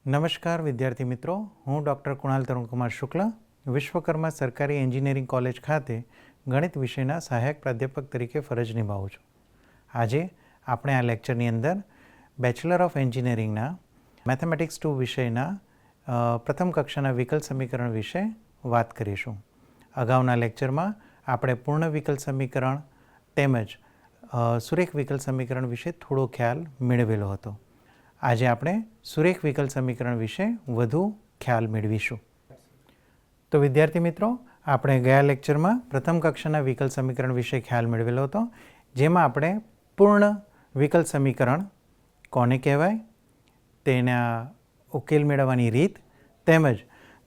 નમસ્કાર વિદ્યાર્થી મિત્રો, હું ડૉક્ટર કુણાલ તરુણકુમાર શુક્લ વિશ્વકર્મા સરકારી એન્જિનિયરિંગ કોલેજ ખાતે ગણિત વિષયના સહાયક પ્રાધ્યાપક તરીકે ફરજ નિભાવું છું. આજે આપણે આ લેક્ચરની અંદર બેચલર ઓફ એન્જિનિયરિંગના મેથેમેટિક્સ 2 વિષયના પ્રથમ કક્ષાના વિકલ સમીકરણ વિશે વાત કરીશું. અગાઉના લેક્ચરમાં આપણે પૂર્ણ વિકલ સમીકરણ તેમજ સુરેખ વિકલ સમીકરણ વિશે થોડો ખ્યાલ મેળવેલો હતો. આજે આપણે સુરેખ વિકલ સમીકરણ વિશે વધુ ખ્યાલ મેળવીશું. તો વિદ્યાર્થી મિત્રો, આપણે ગયા લેક્ચરમાં પ્રથમ કક્ષાના વિકલ સમીકરણ વિશે ખ્યાલ મેળવેલો હતો, જેમાં આપણે પૂર્ણ વિકલ સમીકરણ કોને કહેવાય, તેના ઉકેલ મેળવવાની રીત, તેમજ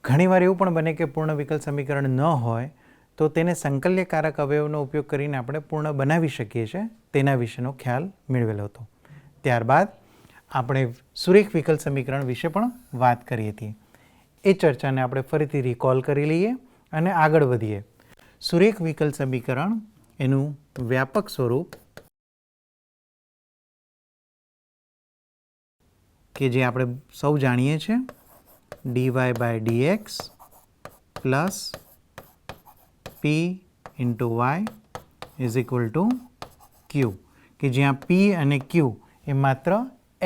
ઘણીવાર એવું પણ બને કે પૂર્ણ વિકલ સમીકરણ ન હોય તો તેને સંકલ્યકારક અવયવનો ઉપયોગ કરીને આપણે પૂર્ણ બનાવી શકીએ છીએ, તેના વિશેનો ખ્યાલ મેળવેલો હતો. ત્યારબાદ આપણે સુરેખ વિકલ સમીકરણ વિશે પણ વાત કરી હતી. એ ચર્ચાને આપણે ફરીથી રિકોલ કરી લઈએ અને આગળ વધીએ. સુરેખ વિકલ સમીકરણ એનું વ્યાપક સ્વરૂપ કે જે આપણે સૌ જાણીએ છીએ, dy by dx plus p into y is equal to q, કે જ્યાં p અને q એ માત્ર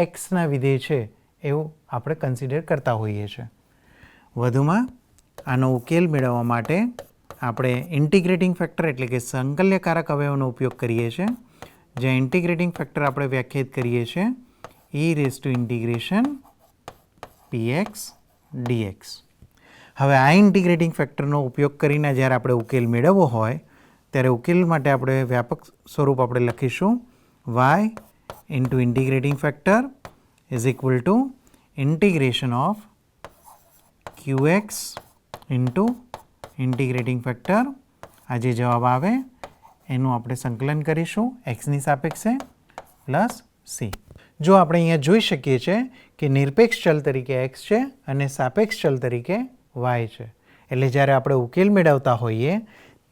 એક્સના વિધેય છે એવું આપણે કન્સિડર કરતા હોઈએ છીએ. વધુમાં આનો ઉકેલ મેળવવા માટે આપણે ઇન્ટિગ્રેટિંગ ફેક્ટર એટલે કે સંકલ્યકારક અવયવનો ઉપયોગ કરીએ છીએ, જ્યાં ઇન્ટિગ્રેટિંગ ફેક્ટર આપણે વ્યાખ્યાયિત કરીએ છીએ e raise to integration px dx. હવે આ ઇન્ટિગ્રેટિંગ ફેક્ટરનો ઉપયોગ કરીને જ્યારે આપણે ઉકેલ મેળવવો હોય ત્યારે ઉકેલ માટે આપણે વ્યાપક સ્વરૂપ આપણે લખીશું y into integrating factor is equal to integration of qx into integrating factor. આ જે જવાબ આવે એનું આપણે સંકલન કરીશું xની સાપેક્ષે પ્લસ c. જો આપણે અહીંયા જોઈ શકીએ છીએ કે નિરપેક્ષ ચલ તરીકે x છે અને સાપેક્ષ ચલ તરીકે y છે, એટલે જ્યારે આપણે ઉકેલ મેળવતા હોઈએ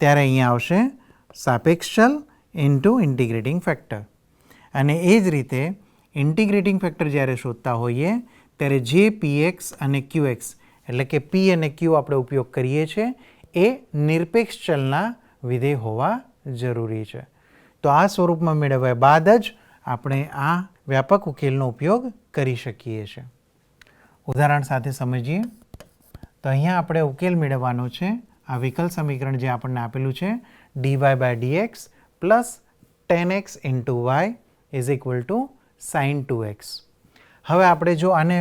ત્યારે અહીંયા આવશે સાપેક્ષ ચલ ઇન્ટુ ઇન્ટિગ્રેટિંગ ફેક્ટર. અને એ જ રીતે ઇન્ટિગ્રેટિંગ ફેક્ટર જ્યારે શોધતા હોઈએ ત્યારે જે px અને qx એટલે કે p અને q આપણે ઉપયોગ કરીએ છીએ એ નિરપેક્ષ ચલના વિધેય હોવા જરૂરી છે. તો આ સ્વરૂપમાં મેળવ્યા બાદ જ આપણે આ વ્યાપક ઉકેલનો ઉપયોગ કરી શકીએ છીએ. ઉદાહરણ સાથે સમજીએ તો અહીંયા આપણે ઉકેલ મેળવવાનો છે આ વિકલ સમીકરણ જે આપણને આપેલું છે dy by dx plus 10x into y is equal to sine 2x. હવે આપણે જો આને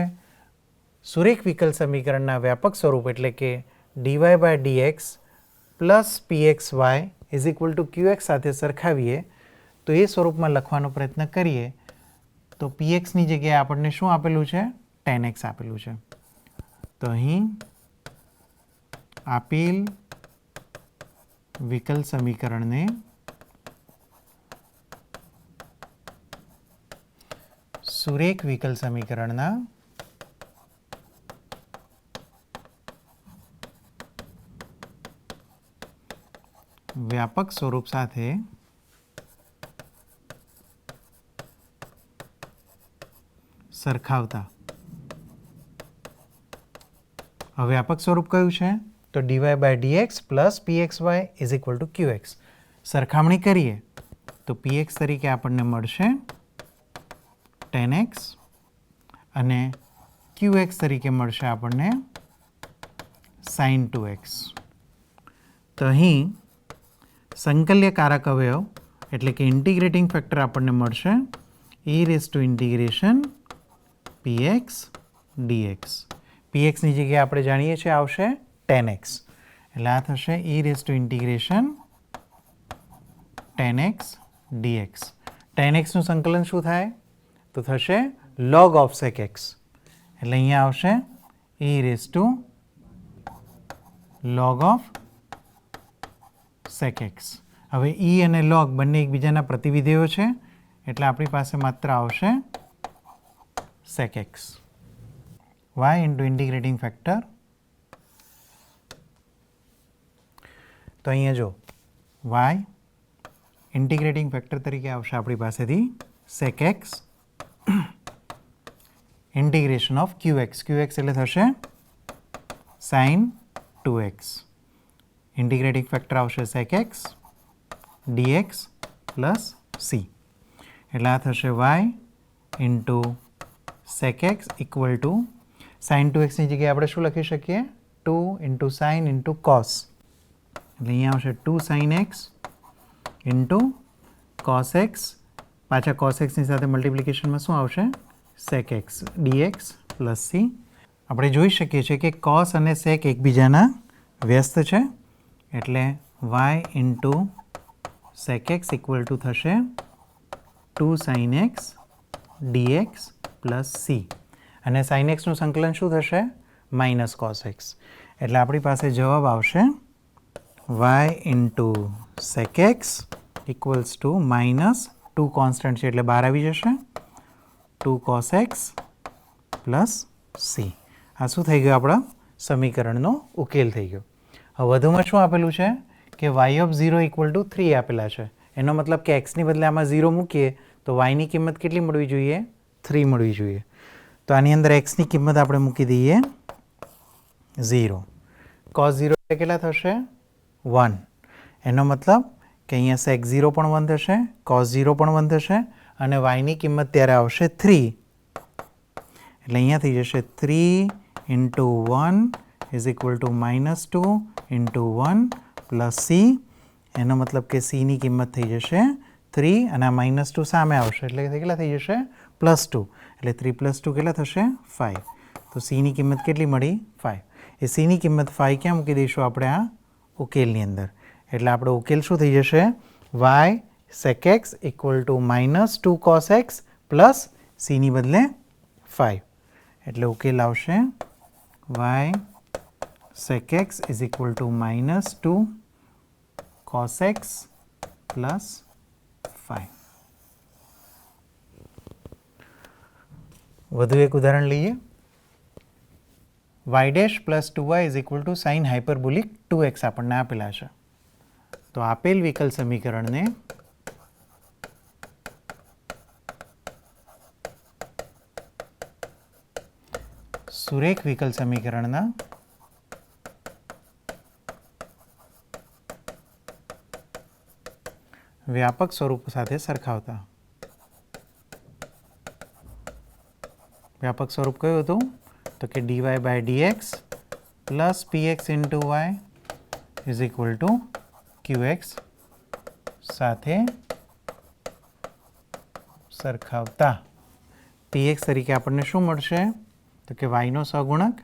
સુરેખ વિકલ સમીકરણના વ્યાપક સ્વરૂપ એટલે કે dy by dx plus pxy is equal to qx સાથે સરખાવીએ તો એ સ્વરૂપમાં લખવાનો પ્રયત્ન કરીએ તો pxની જગ્યાએ આપણને શું આપેલું છે? 10x આપેલું છે. તો અહીં આપેલ વિકલ સમીકરણને સુરેખ વિકલ સમીકરણના વ્યાપક સ્વરૂપ સાથે સરખાવતા. હવે વ્યાપક સ્વરૂપ કયું છે? તો dy by dx plus pxy is equal to qx. સરખામણી કરીએ તો px તરીકે આપણને મળશે 10x અને qx તરીકે મળશે આપણને sin 2x. તો અહીં સંકલ્યકારક અવયવ એટલે કે ઇન્ટિગ્રેટિંગ ફેક્ટર આપણને મળશે e raise to integration px dx. pxની જગ્યાએ આપણે જાણીએ છીએ આવશે 10x, એટલે આ થશે e raise to integration 10x dx. 10xનું સંકલન શું થાય? તો થશે log of sec x, એટલે અહીંયા આવશે e raise to log of sec x. હવે e અને log બંને એકબીજાના પ્રતિવિધેયો છે એટલે આપણી પાસે માત્ર આવશે sec x. y into integrating factor, તો અહીંયા જો y ઇન્ટિગ્રેટિંગ ફેક્ટર તરીકે આવશે આપણી પાસેથી sec x integration of QX. QX એટલે થશે sin 2x. ઇન્ટિગ્રેટિંગ ફેક્ટર આવશે sec x dx plus c. એટલે આ થશે y into sec x equal two sin 2xની જગ્યાએ આપણે શું લખી શકીએ? 2 ઇન્ટુ સાઇન ઇન્ટુ કોસ. એટલે અહીંયા આવશે 2 sin x into cos x. પાછા cos xની સાથે મલ્ટિપ્લિકેશનમાં શું આવશે? sec x dx plus c. આપણે જોઈ શકીએ છીએ કે cos અને sec એકબીજાના વ્યસ્ત છે, એટલે y into sec x equal two થશે 2 sin x dx plus c. અને sin xનું સંકલન શું થશે? Minus cos x. એટલે આપણી પાસે જવાબ આવશે y into sec x equals to minus 2 constant છે એટલે બહાર આવી જશે 2 cos x પ્લસ c. આ શું થઈ ગયું? આપણા સમીકરણનો ઉકેલ થઈ ગયો. હવે વધુમાં શું આપેલું છે કે y ઓફ 0 ઇક્વલ ટુ 3 આપેલા છે. એનો મતલબ કે xની બદલે આમાં 0 મૂકીએ તો yની કિંમત કેટલી મળવી જોઈએ? 3 મળવી જોઈએ. તો આની અંદર xની કિંમત આપણે મૂકી દઈએ 0. cos 0 એટલે કેટલા થશે? 1. એનો મતલબ કે અહીંયા sec 0 પણ 1 થશે, cos 0 પણ 1 થશે અને yની કિંમત ત્યારે આવશે 3. એટલે અહીંયા થઈ જશે 3 into 1 is equal to -2 into 1 plus c. એનો મતલબ કે cની કિંમત થઈ જશે 3 અને આ -2 સામે આવશે એટલે કેટલા થઈ જશે? +2. એટલે 3 + 2 કેટલા થશે? 5. તો cની કિંમત કેટલી મળી? 5. એ cની કિંમત 5 ક્યાં મૂકી દઈશું આપણે? આ ઉકેલની અંદર. એટલે આપણો ઉકેલ શું થઈ જશે? y sec x equal to -2 cos x plus cની બદલે 5. એટલે ઉકેલ આવશે y sec x is equal to -2 cos x plus 5. વધુ એક ઉદાહરણ લઈએ. y dash plus 2y is equal to sine hyperbolic 2x આપણને આપેલા છે. તો આપેલ વિકલ સમીકરણને સુરેખ વિકલ સમીકરણના વ્યાપક સ્વરૂપ સાથે સરખાવતા. વ્યાપક સ્વરૂપ કયું હતું? તો કે dy by dx plus px into y is equal to qx સાથે સરખાવતા. px તરીકે આપણને શું મળશે? તો કે yનો સહગુણક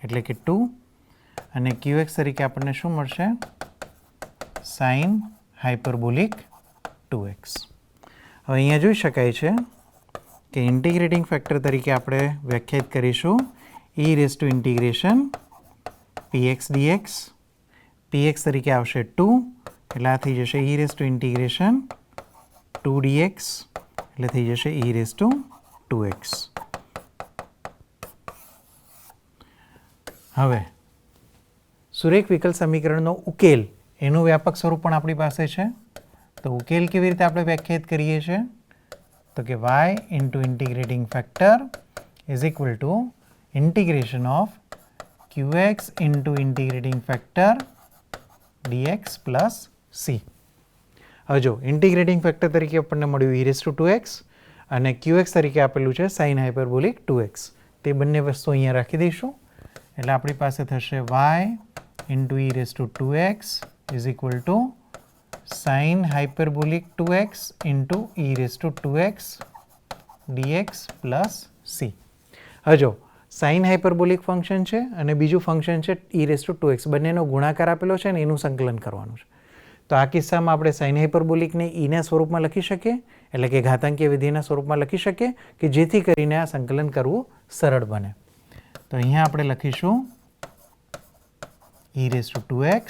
એટલે કે 2 અને qx તરીકે આપણને શું મળશે? Sine hyperbolic 2x. હવે અહીંયા જોઈ શકાય છે કે ઇન્ટિગ્રેટિંગ ફેક્ટર તરીકે આપણે વ્યાખ્યાયિત કરીશું e raise to integration px dx. px તરીકે આવશે 2 એટલે આ થઈ જશે e raise to integration 2 dx એટલે થઈ જશે e રેઝ ટુ 2x. હવે સુરેખ વિકલ સમીકરણનો ઉકેલ એનું વ્યાપક સ્વરૂપ પણ આપણી પાસે છે. તો ઉકેલ કેવી રીતે આપણે વ્યાખ્યાયિત કરીએ છીએ? તો કે y into integrating factor is equal two integration of qx into integrating factor dx plus c. હવે જો ઇન્ટિગ્રેટિંગ ફેક્ટર તરીકે આપણને મળ્યું e રેઝ ટુ 2x અને qx તરીકે આપેલું છે સાઇન હાઇપરબોલિક 2x. તે બંને વસ્તુ અહીંયા રાખી દઈશું. એટલે આપણી પાસે થશે y into e raise to 2x is equal to sine hyperbolic 2x into e raise to 2x dx plus c. હવે જો સાઇન હાઇપરબોલિક ફંક્શન છે અને બીજું ફંક્શન છે e રેઝ ટુ 2x. બંનેનો ગુણાકાર આપેલો છે ને એનું સંકલન કરવાનું છે. તો આ કિસ્સામાં આપણે સાઇન હાઇપરબોલિકને ઈના સ્વરૂપમાં લખી શકીએ, એટલે કે ઘાતાંકીય વિધેયના સ્વરૂપમાં લખી શકીએ કે જેથી કરીને આ સંકલન કરવું સરળ બને. તો અહીંયા આપણે લખીશું e રેઝ ટુ 2x.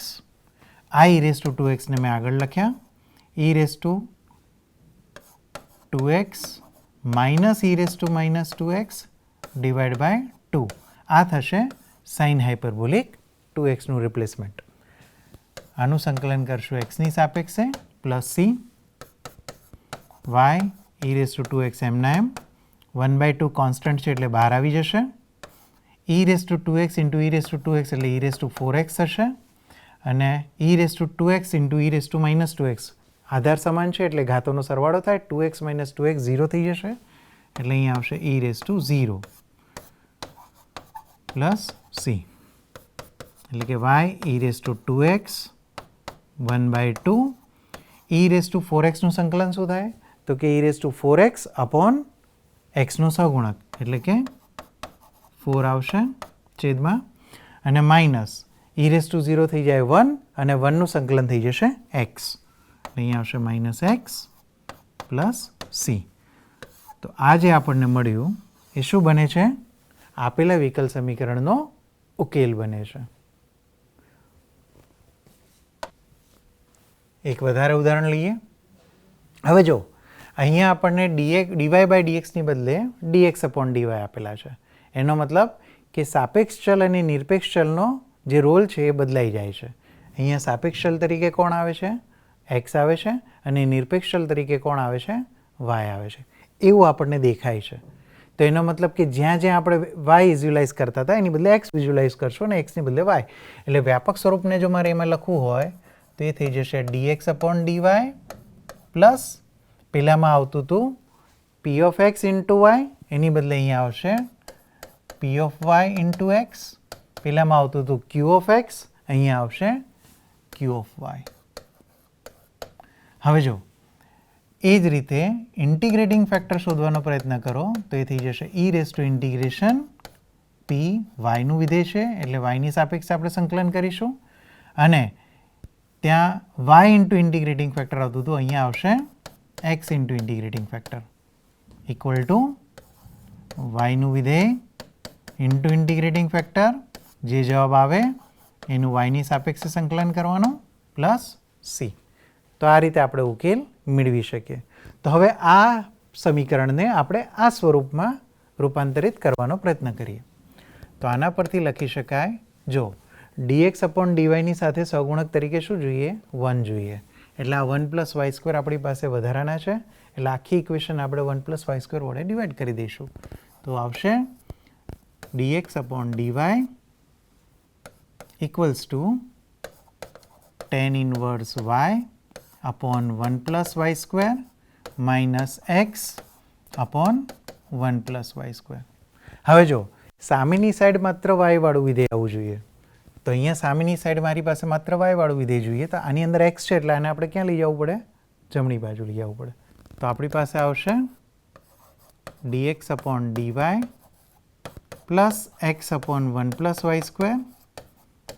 આ e રેઝ ટુ 2x ને મેં આગળ લખ્યા e raise to 2x minus e raise to minus 2x divide by 2. આ થશે સાઇન હાઇપરબોલિક 2xનું રિપ્લેસમેન્ટ. આનું સંકલન કરશું xની સાપેક્ષે plus c y e raise to 2x એમના એમ 1/2 કોન્સ્ટન્ટ છે એટલે બહાર આવી જશે. e⁻²x ઇન્ટુ e⁻²x એટલે e⁻4x થશે. અને e⁻²x ઇન્ટુ e⁻−2x આધાર સમાન છે એટલે ઘાતોનો સરવાળો થાય. 2x - 2x 0 થઈ જશે એટલે અહીંયા આવશે e⁻0 પ્લસ c એટલે કે y e⁻2x 1/2 e⁻4x નું સંકલન શું થાય તો કે e⁻4x અપોન x નો સહગુણક એટલે કે 4 આવશે છેદમાં અને માઇનસ e⁻0 થઈ જાય 1 અને 1 નું સંકલન થઈ જશે x. અહીંયા આવશે -x પ્લસ c. તો આ જે આપણને મળ્યું એ શું બને છે? આપેલા વિકલ સમીકરણનો ઉકેલ બને છે. એક વધારે ઉદાહરણ લઈએ. હવે જો અહીંયા આપણને dy/dx ની બદલે dx/dy આપેલા છે. એનો મતલબ કે સાપેક્ષ ચલ અને નિરપેક્ષ ચલનો જે રોલ છે એ બદલાઈ જાય છે. અહીંયા સાપેક્ષ ચલ તરીકે કોણ આવે છે? x આવે છે અને નિરપેક્ષ ચલ તરીકે કોણ આવે છે? y આવે છે. એવું આપણને દેખાય છે. તો એનો મતલબ કે જ્યાં જ્યાં આપણે y વિઝ્યુલાઇઝ કરતા હતા એની બદલે x વિઝ્યુલાઇઝ કરશો અને x ની બદલે y. એટલે વ્યાપક સ્વરૂપને જો મારે એમાં લખવું હોય તો એ થઈ જશે dx/dy પ્લસ પેલામાં આવતું હતું p(x) ઇન્ટુ y એની બદલે અહીંયા આવશે p(y) ઇન્ટુ x. પેલામાં આવતું હતું q(x) અહીંયા આવશે q(y). હવે જો એ જ રીતે ઇન્ટિગ્રેટિંગ ફેક્ટર શોધવાનો પ્રયત્ન કરો તો એ થઈ જશે e⁻p yનું વિધેય છે એટલે yની સાપેક્ષે આપણે સંકલન કરીશું અને ત્યાં y ઇન્ટુ ઇન્ટિગ્રેટિંગ ફેક્ટર આવતું હતું અહીંયા આવશે x into integrating factor equal to yનું વિધેય ઇન્ટુ ઇન્ટિગ્રેટિંગ ફેક્ટર જે જવાબ આવે એનું yની સાપેક્ષે સંકલન કરવાનું પ્લસ c. તો આ રીતે આપણે ઉકેલ મેળવી શકીએ. તો હવે આ સમીકરણને આપણે આ સ્વરૂપમાં રૂપાંતરિત કરવાનો પ્રયત્ન કરીએ. તો આના પરથી લખી શકાય જો dx/dy ની સાથે સહગુણક તરીકે શું જોઈએ? 1 જોઈએ. એટલે આ 1 + y² આપણી પાસે વધારાના છે એટલે આખી ઇક્વેશન આપણે 1 + y² વડે ડિવાઈડ કરી દઈશું. તો આવશે dx/dy equals to tan inverse y upon 1 + y² minus x upon 1 + y². હવે જો સામેની સાઈડ માત્ર y વાળું વિધેય આવવું જોઈએ. તો અહીંયા સામેની સાઈડ મારી પાસે માત્ર y વાળું વિધેય જોઈએ. તો આની અંદર x છે એટલે આને આપણે ક્યાં લઈ જવું પડે? જમણી બાજુ લઈ આવવું પડે. તો આપણી પાસે આવશે dx/dy plus x/1 + y²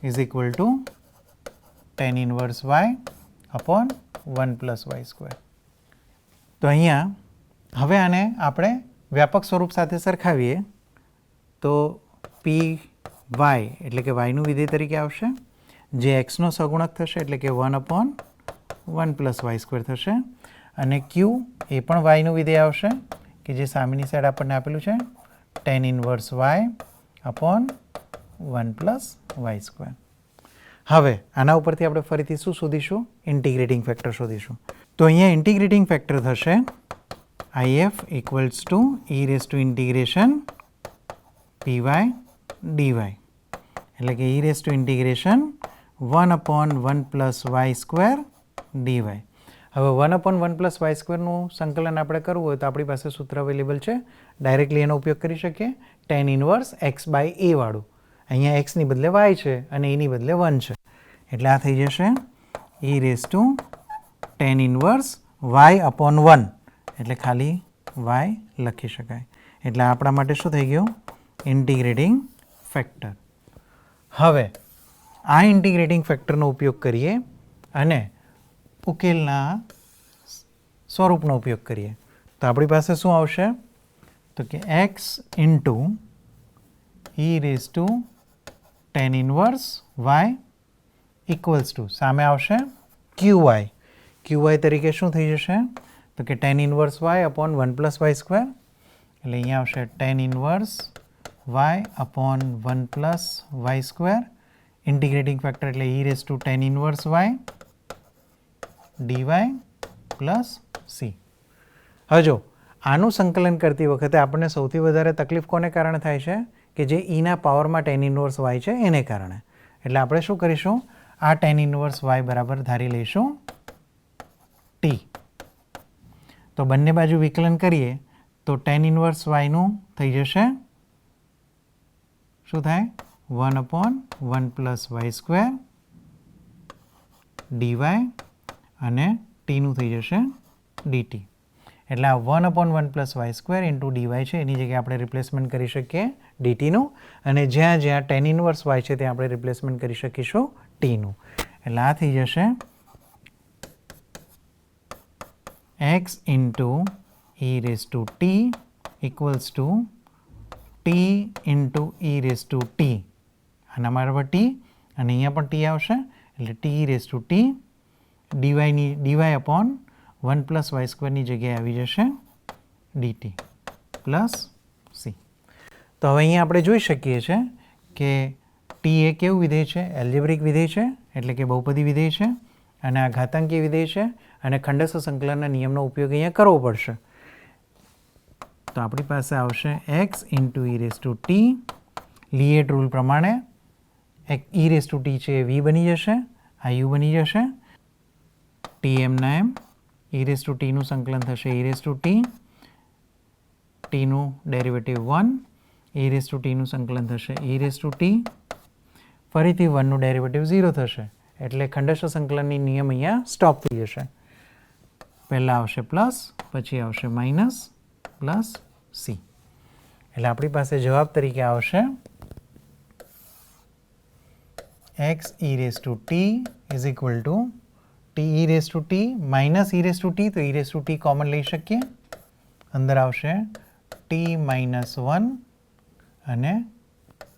is equal to tan inverse y upon 1 + y². તો અહીંયા હવે આને આપણે વ્યાપક સ્વરૂપ સાથે સરખાવીએ તો py એટલે કે yનું વિધેય તરીકે આવશે જે xનો સહગુણક થશે એટલે કે 1/1 + y² થશે અને q એ પણ yનું વિધેય આવશે કે જે સામેની સાઈડ આપણને આપેલું છે tan inverse y upon 1 + y². હવે આના ઉપરથી આપણે ફરીથી શું શોધીશું? ઇન્ટિગ્રેટિંગ ફેક્ટર શોધીશું. તો અહીંયા ઇન્ટિગ્રેટિંગ ફેક્ટર થશે if equals to e⁻py dy એટલે કે e⁻1/1 + y² dy. હવે 1/1 + y² નું સંકલન આપણે કરવું હોય તો આપણી પાસે સૂત્ર અવેલેબલ છે. ડાયરેક્ટલી એનો ઉપયોગ કરી શકીએ. tan inverse x/a વાળું. અહીંયા x ની બદલે y છે અને એની બદલે 1 છે એટલે આ થઈ જશે e⁻tan inverse y/1 એટલે ખાલી y લખી શકાય. એટલે આપણા માટે શું થઈ ગયું? Integrating factor. હવે આ ઇન્ટિગ્રેટિંગ ફેક્ટરનો ઉપયોગ કરીએ અને ઉકેલના સ્વરૂપનો ઉપયોગ કરીએ તો આપણી પાસે શું આવશે? તો કે x into e⁻tan inverse y equals to સામે આવશે qy. qy તરીકે શું થઈ જશે? તો કે tan inverse y upon 1 + y² એટલે અહીંયા આવશે tan inverse y upon 1 + y². Integrating factor એટલે e⁻tan inverse y dy plus c. હવે જો આનું સંકલન કરતી વખતે આપણને સૌથી વધારે તકલીફ કોને કારણે થાય છે કે જે ઈના પાવરમાં tan ઇન્વર્સ y છે એને કારણે. એટલે આપણે શું કરીશું, આ tan ઇન્વર્સ y બરાબર ધારી લઈશું t. તો બંને બાજુ વિકલન કરીએ તો tan ઇન્વર્સ yનું થઈ જશે, શું થાય, 1/1 + y² dy અને tનું થઈ જશે dt. એટલે આ 1/1 + y² dy છે એની જગ્યાએ આપણે રિપ્લેસમેન્ટ કરી શકીએ dtનું, અને જ્યાં જ્યાં tan ઇન્વર્સ y છે ત્યાં આપણે રિપ્લેસમેન્ટ કરી શકીશું tનું. એટલે આ થઈ જશે x × e⁻t = t × e⁻t. આના બરાબર t અને અહીંયા પણ t આવશે એટલે t⁻t dy/1 + y² ની જગ્યાએ આવી જશે dt + c. તો હવે અહીંયા આપણે જોઈ શકીએ છીએ કે t એ કેવું વિધેય છે, એલ્જેબ્રિક વિધેય છે એટલે કે બહુપદી વિધેય છે, અને આ ઘાતાંકીય વિધેય છે, અને ખંડસ્થ સંકલનના નિયમનો ઉપયોગ અહીંયા કરવો પડશે. તો આપણી પાસે આવશે x × e⁻t. લિએટ રૂલ પ્રમાણે e⁻t છે એ v બની જશે, આ u બની જશે, tm e⁻tનું સંકલન થશે e⁻t, tનું ડેરિવેટિવ 1, e⁻tનું સંકલન થશે e⁻t, ફરીથી 1નું ડેરિવેટિવ 0 થશે. એટલે ખંડસ્થ સંકલનની નિયમ અહીંયા સ્ટોપ થઈ જશે. પહેલાં આવશે પ્લસ, પછી આવશે માઇનસ, પ્લસ c. એટલે આપણી પાસે જવાબ તરીકે આવશે x e⁻t = t e⁻t - e⁻t, તો e⁻t કોમન લઈ શકીએ, અંદર આવશે t - 1 અને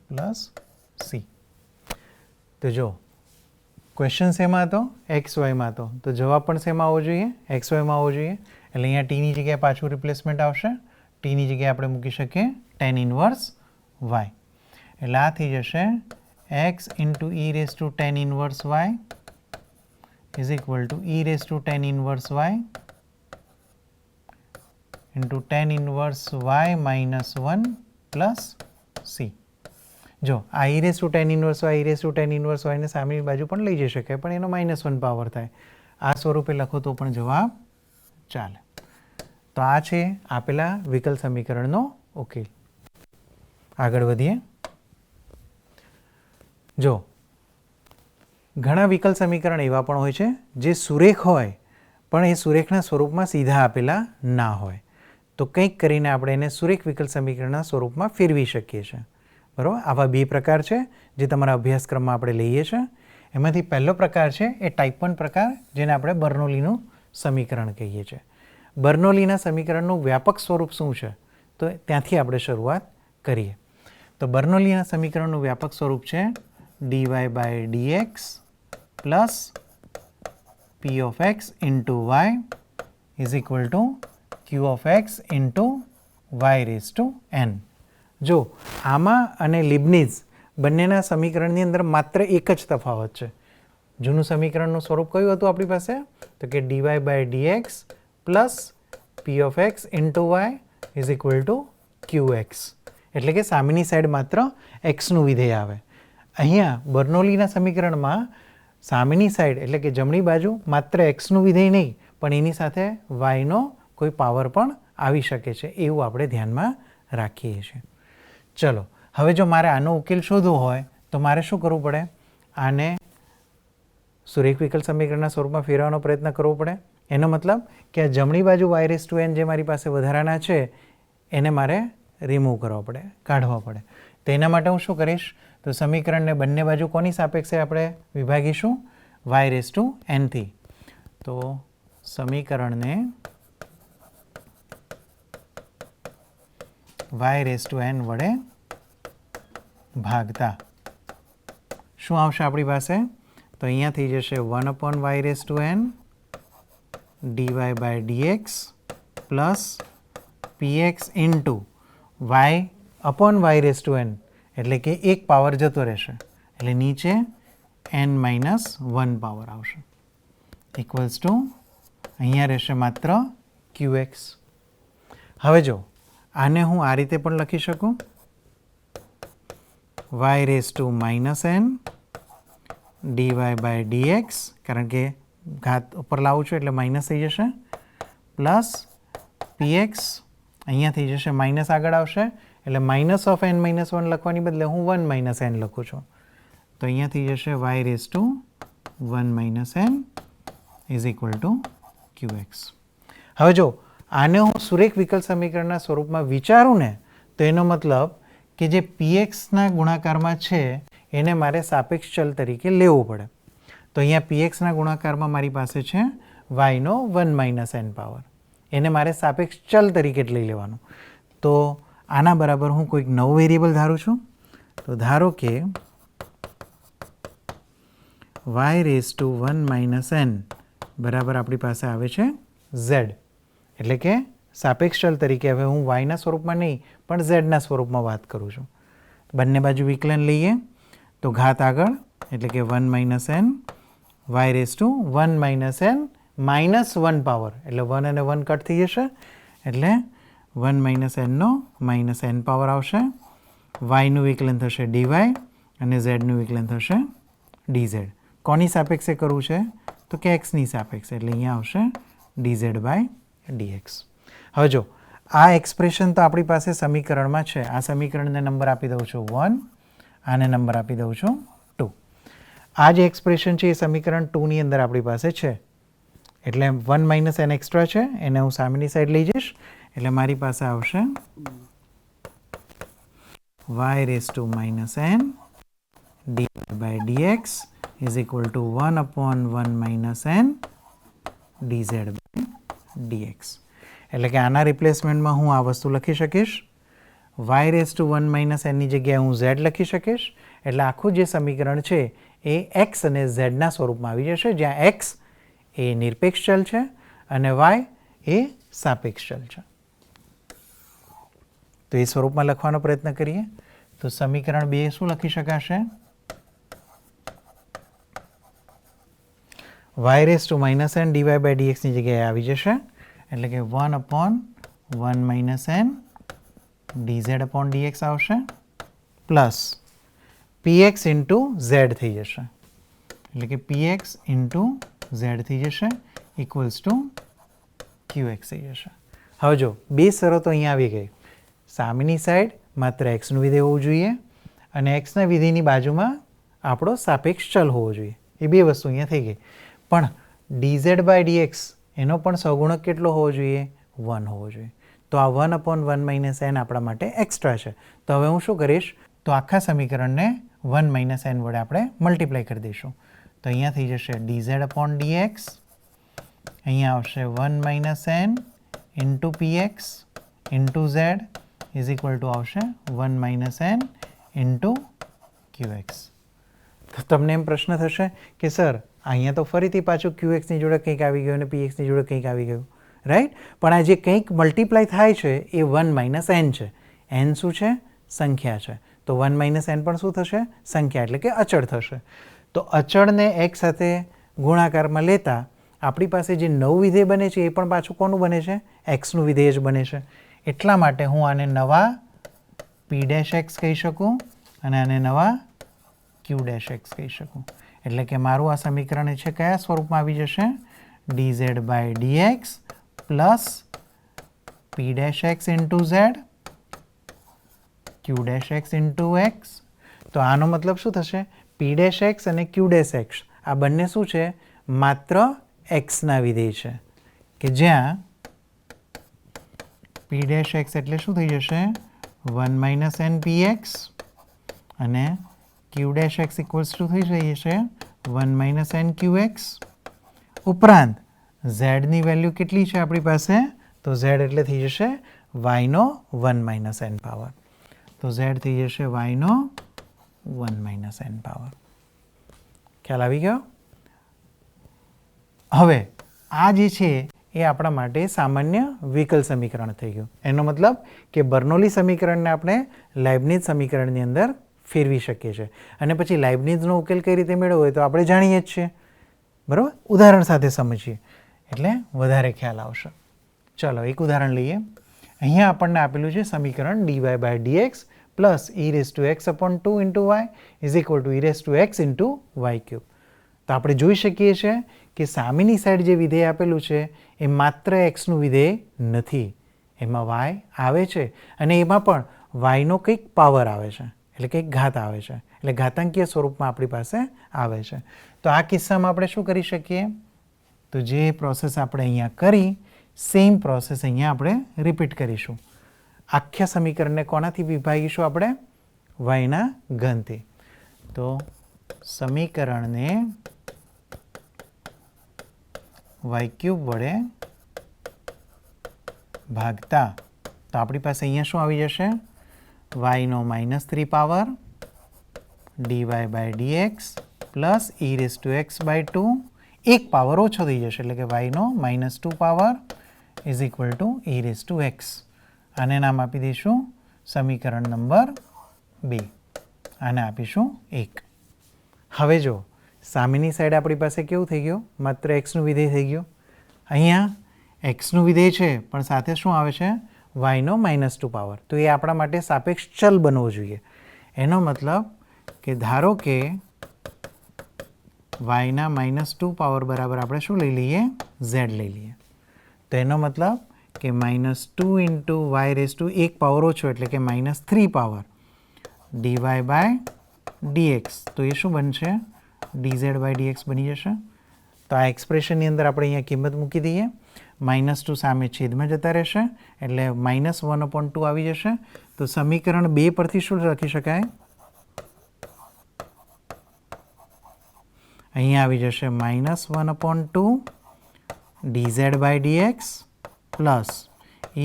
પ્લસ c. તો જો ક્વેશ્ચન શેમાં હતો, xyમાં હતો, તો જવાબ પણ શેમાં આવવો જોઈએ, xyમાં આવવો જોઈએ. એટલે અહીંયા tની જગ્યાએ પાછું રિપ્લેસમેન્ટ આવશે, tની જગ્યાએ આપણે મૂકી શકીએ tan ઇન્વર્સ y. એટલે આ થઈ જશે x × e⁻tan inverse y = e⁻tan inverse y × tan inverse y - 1 + c. જો આ e⁻tan inverse y e⁻tan inverse y ને સામેની બાજુ પણ લઈ જઈ શકાય, પણ એનો -1 પાવર થાય. આ સ્વરૂપે લખો તો પણ જવાબ ચાલે. તો આ છે આપેલા વિકલ સમીકરણનો ઉકેલ. આગળ વધીએ. જો ઘણા વિકલ સમીકરણ એવા પણ હોય છે જે સુરેખ હોય પણ એ સુરેખના સ્વરૂપમાં સીધા આપેલા ના હોય, તો કંઈક કરીને આપણે એને સુરેખ વિકલ સમીકરણના સ્વરૂપમાં ફેરવી શકીએ છીએ. બરાબર, આવા બે પ્રકાર છે જે તમારા અભ્યાસક્રમમાં આપણે લઈએ છીએ. એમાંથી પહેલો પ્રકાર છે એ ટાઈપ 1 પ્રકાર, જેને આપણે બર્નોલીનું સમીકરણ કહીએ છીએ. બર્નોલીના સમીકરણનું વ્યાપક સ્વરૂપ શું છે, તો ત્યાંથી આપણે શરૂઆત કરીએ. તો બર્નોલીના સમીકરણનું વ્યાપક સ્વરૂપ છે dy/dx plus p(x) × y = q(x) × yn. જો આમાં અને લિબનીઝ બંનેના સમીકરણની અંદર માત્ર એક જ તફાવત છે. જૂનું સમીકરણનું સ્વરૂપ કયું હતું આપણી પાસે, તો કે dy/dx plus p(x) × y = qx. એટલે કે સામેની સાઈડ માત્ર xનું વિધેય આવે. અહીંયા બર્નોલીના સમીકરણમાં સામેની સાઈડ એટલે કે જમણી બાજુ માત્ર xનું વિધેય નહીં, પણ એની સાથે yનો કોઈ પાવર પણ આવી શકે છે, એવું આપણે ધ્યાનમાં રાખીએ છીએ. ચલો, હવે જો મારે આનો ઉકેલ શોધવો હોય તો મારે શું કરવું પડે, આને સુરેખ વિકલ સમીકરણના સ્વરૂપમાં ફેરવવાનો પ્રયત્ન કરવો પડે. એનો મતલબ કે આ જમણી બાજુ y⁻n જે મારી પાસે વધારાના છે એને મારે રિમૂવ કરવા પડે, કાઢવા પડે. તો એના માટે હું શું કરીશ, તો સમીકરણને બંને બાજુ કોની સાપેક્ષે આપણે વિભાગીશું, y⁻n થી. તો સમીકરણને y⁻n વડે ભાગતા શું આવશે આપણી પાસે, તો અહીંયા થઈ જશે 1/y⁻n dy/dx plus px × y/y⁻n, એટલે કે એક પાવર જતો રહેશે, એટલે નીચે n-1 પાવર આવશે, ઇક્વલ્સ ટુ અહીંયા રહેશે માત્ર qx. હવે જો આને હું આ રીતે પણ લખી શકું, y raise to minus n dy by dx, કારણ કે ઘાત ઉપર લાવું છું એટલે માઇનસ થઈ જશે, પ્લસ px અહીંયા થઈ જશે, માઇનસ આગળ આવશે એટલે માઇનસ ઓફ n માઇનસ 1 લખવાની બદલે હું 1 માઇનસ n લખું છું. તો અહીંયા થઈ જશે y raise to 1 minus n is equal to qx. હવે જો આને હું સુરેખ વિકલ સમીકરણના સ્વરૂપમાં વિચારું ને તો એનો મતલબ કે જે pxના ગુણાકારમાં છે એને મારે સાપેક્ષ ચલ તરીકે લેવું પડે. તો અહીંયા pxના ગુણાકારમાં મારી પાસે છે yનો 1 માઇનસ n પાવર, એને મારે સાપેક્ષ ચલ તરીકે જ લઈ લેવાનું. તો આના બરાબર હું કોઈક નવું વેરિયેબલ ધારું છું. તો ધારો કે y raise to 1 minus n બરાબર આપણી પાસે આવે છે z, એટલે કે સાપેક્ષ ચલ તરીકે હવે હું yના સ્વરૂપમાં નહીં પણ zના સ્વરૂપમાં વાત કરું છું. બંને બાજુ વિકલન લઈએ તો ઘાત આગળ એટલે કે 1 minus n y raise to 1 minus n minus 1 power, એટલે 1 અને 1 કટ થઈ જશે એટલે 1 માઇનસ nનો માઇનસ n પાવર આવશે. yનું વિકલન થશે dy અને zનું વિકલન થશે dz. કોની સાપેક્ષે કરવું છે તો કે xની સાપેક્ષે, એટલે અહીંયા આવશે dz બાય dx. હવે જો આ એક્સપ્રેશન તો આપણી પાસે સમીકરણમાં છે, આ સમીકરણને નંબર આપી દઉં છું 1, આને નંબર આપી દઉં છું 2. આ જે એક્સપ્રેશન છે એ સમીકરણ 2ની અંદર આપણી પાસે છે, એટલે 1 માઇનસ n એક્સ્ટ્રા છે એને હું સામેની સાઈડ લઈ જઈશ એટલે મારી પાસે આવશે y raise to minus n dy by dx is equal to 1 upon 1 minus n dz by dx. એટલે કે આના રિપ્લેસમેન્ટમાં હું આ વસ્તુ લખી શકીશ, y રેઝ ટુ 1 માઇનસ nની જગ્યાએ હું z લખી શકીશ, એટલે આખું જે સમીકરણ છે એ x અને zના સ્વરૂપમાં આવી જશે, જ્યાં x એ નિરપેક્ષ ચલ છે અને y એ સાપેક્ષ ચલ છે. તો એ સ્વરૂપમાં લખવાનો પ્રયત્ન કરીએ તો સમીકરણ 2 શું લખી શકાશે? y raise to minus n dy by dxની જગ્યાએ આવી જશે, એટલે કે 1 upon 1 minus n dz upon dx આવશે, પ્લસ px ઇન્ટુ z થઈ જશે, એટલે કે px ઇન્ટુ z થઈ જશે ઇક્વલ્સ ટુ qx થઈ જશે. હવે જો બે શરતો અહીંયા આવી ગઈ, સામેની સાઈડ માત્ર xનું વિધેય હોવું જોઈએ અને xના વિધેયની બાજુમાં આપણો સાપેક્ષ ચલ હોવો જોઈએ, એ બે વસ્તુ અહીંયા થઈ ગઈ. પણ dz બાય dx એનો પણ સહગુણક કેટલો હોવો જોઈએ? 1 હોવો જોઈએ. તો આ 1 અપોન 1 માઇનસ n આપણા માટે એક્સ્ટ્રા છે. તો હવે હું શું કરીશ તો આખા સમીકરણને 1 માઇનસ n વડે આપણે મલ્ટીપ્લાય કરી દઈશું. તો અહીંયા થઈ જશે dz અપોન dx, અહીંયા આવશે 1 minus n into px into z is equal two આવશે 1 માઇનસ n ઇન્ટુ qx. તો તમને એમ પ્રશ્ન થશે કે સર અહીંયા તો ફરીથી પાછું qxની જોડે કંઈક આવી ગયું અને pxની જોડે કંઈક આવી ગયું, રાઈટ? પણ આ જે કંઈક મલ્ટીપ્લાય થાય છે એ 1 માઇનસ n છે. n શું છે? સંખ્યા છે. તો 1 માઇનસ n પણ શું થશે? સંખ્યા, એટલે કે અચળ થશે. તો અચળને x સાથે ગુણાકારમાં લેતા આપણી પાસે જે નવું વિધેય બને છે એ પણ પાછું કોનું બને છે? xનું વિધેય જ બને છે. એટલા માટે હું આને નવા p' કહી શકું અને આને નવા q' કહી શકું. એટલે કે મારું આ સમીકરણ છે કયા સ્વરૂપમાં આવી જશે? dz by dx plus p' into z q' into x. તો આનો મતલબ શું થશે? p' અને q' આ બંને શું છે? માત્ર xના વિધેય છે, કે જ્યાં p' એટલે શું થઈ જશે? 1 માઇનસ n px અને q' ઇક્વલ્સ ટુ થઈ જશે 1 માઇનસ n qx. ઉપરાંત zની વેલ્યુ કેટલી છે આપણી પાસે? તો z એટલે થઈ જશે yનો 1 માઇનસ n પાવર. તો z થઈ જશે yનો 1 માઇનસ n પાવર. ખ્યાલ આવી ગયો? હવે આ જે છે એ આપણા માટે સામાન્ય વિકલ સમીકરણ થઈ ગયું. એનો મતલબ કે બર્નોલી સમીકરણને આપણે લાઇબનિઝ સમીકરણની અંદર ફેરવી શકીએ છીએ. અને પછી લાઇબનિઝનો ઉકેલ કઈ રીતે મેળવવો હોય તો આપણે જાણીએ જ છીએ, બરાબર? ઉદાહરણ સાથે સમજીએ એટલે વધારે ખ્યાલ આવશે. ચલો એક ઉદાહરણ લઈએ. અહીંયા આપણને આપેલું છે સમીકરણ dy by dx plus e⁻x/2 into y is equal to e⁻x into y cube. તો આપણે જોઈ શકીએ છીએ કે સામેની સાઈડ જે વિધેય આપેલું છે એ માત્ર એક્સનું વિધેય નથી, એમાં વાય આવે છે અને એમાં પણ વાયનો કંઈક પાવર આવે છે, એટલે કંઈક ઘાત આવે છે, એટલે ઘાતાંકીય સ્વરૂપમાં આપણી પાસે આવે છે. તો આ કિસ્સામાં આપણે શું કરી શકીએ? તો જે પ્રોસેસ આપણે અહીંયા કરી સેમ પ્રોસેસ અહીંયા આપણે રિપીટ કરીશું. આખ્યા સમીકરણને કોનાથી વિભાગીશું આપણે? વાયના ઘનથી. તો સમીકરણને વાય ક્યુબ વડે ભાગતા તો આપણી પાસે અહીંયા શું આવી જશે? વાયનો -3 power dy by dx plus e⁻x/2, એક પાવર ઓછો થઈ જશે એટલે કે વાયનો -2 power is equal to e⁻x. આને નામ આપી દઈશું સમીકરણ નંબર 2, આને આપીશું 1. હવે જો સામેની સાઈડ આપણી પાસે કેવું થઈ ગયું? માત્ર એક્સનું વિધેય થઈ ગયું. અહીંયા એક્સનું વિધેય છે પણ સાથે શું આવે છે? વાયનો -2 પાવર. તો એ આપણા માટે સાપેક્ષ ચલ બનવો જોઈએ. એનો મતલબ કે ધારો કે વાયના -2 પાવર બરાબર આપણે શું લઈ લઈએ? ઝેડ લઈ લઈએ. તો એનો મતલબ કે -2 ઇન્ટુ y⁻, એક પાવર ઓછો એટલે કે -3 પાવર dy બાય dx. તો એ શું બનશે? dz બાય dx બની જશે. તો આ એક્સપ્રેશનની અંદર આપણે અહીંયા કિંમત મૂકી દઈએ. -2 સામે છેદમાં જતા રહેશે એટલે -1/2 આવી જશે. તો સમીકરણ 2 પરથી શું લખી શકાય? અહીંયા આવી જશે -1/2 dz by dx plus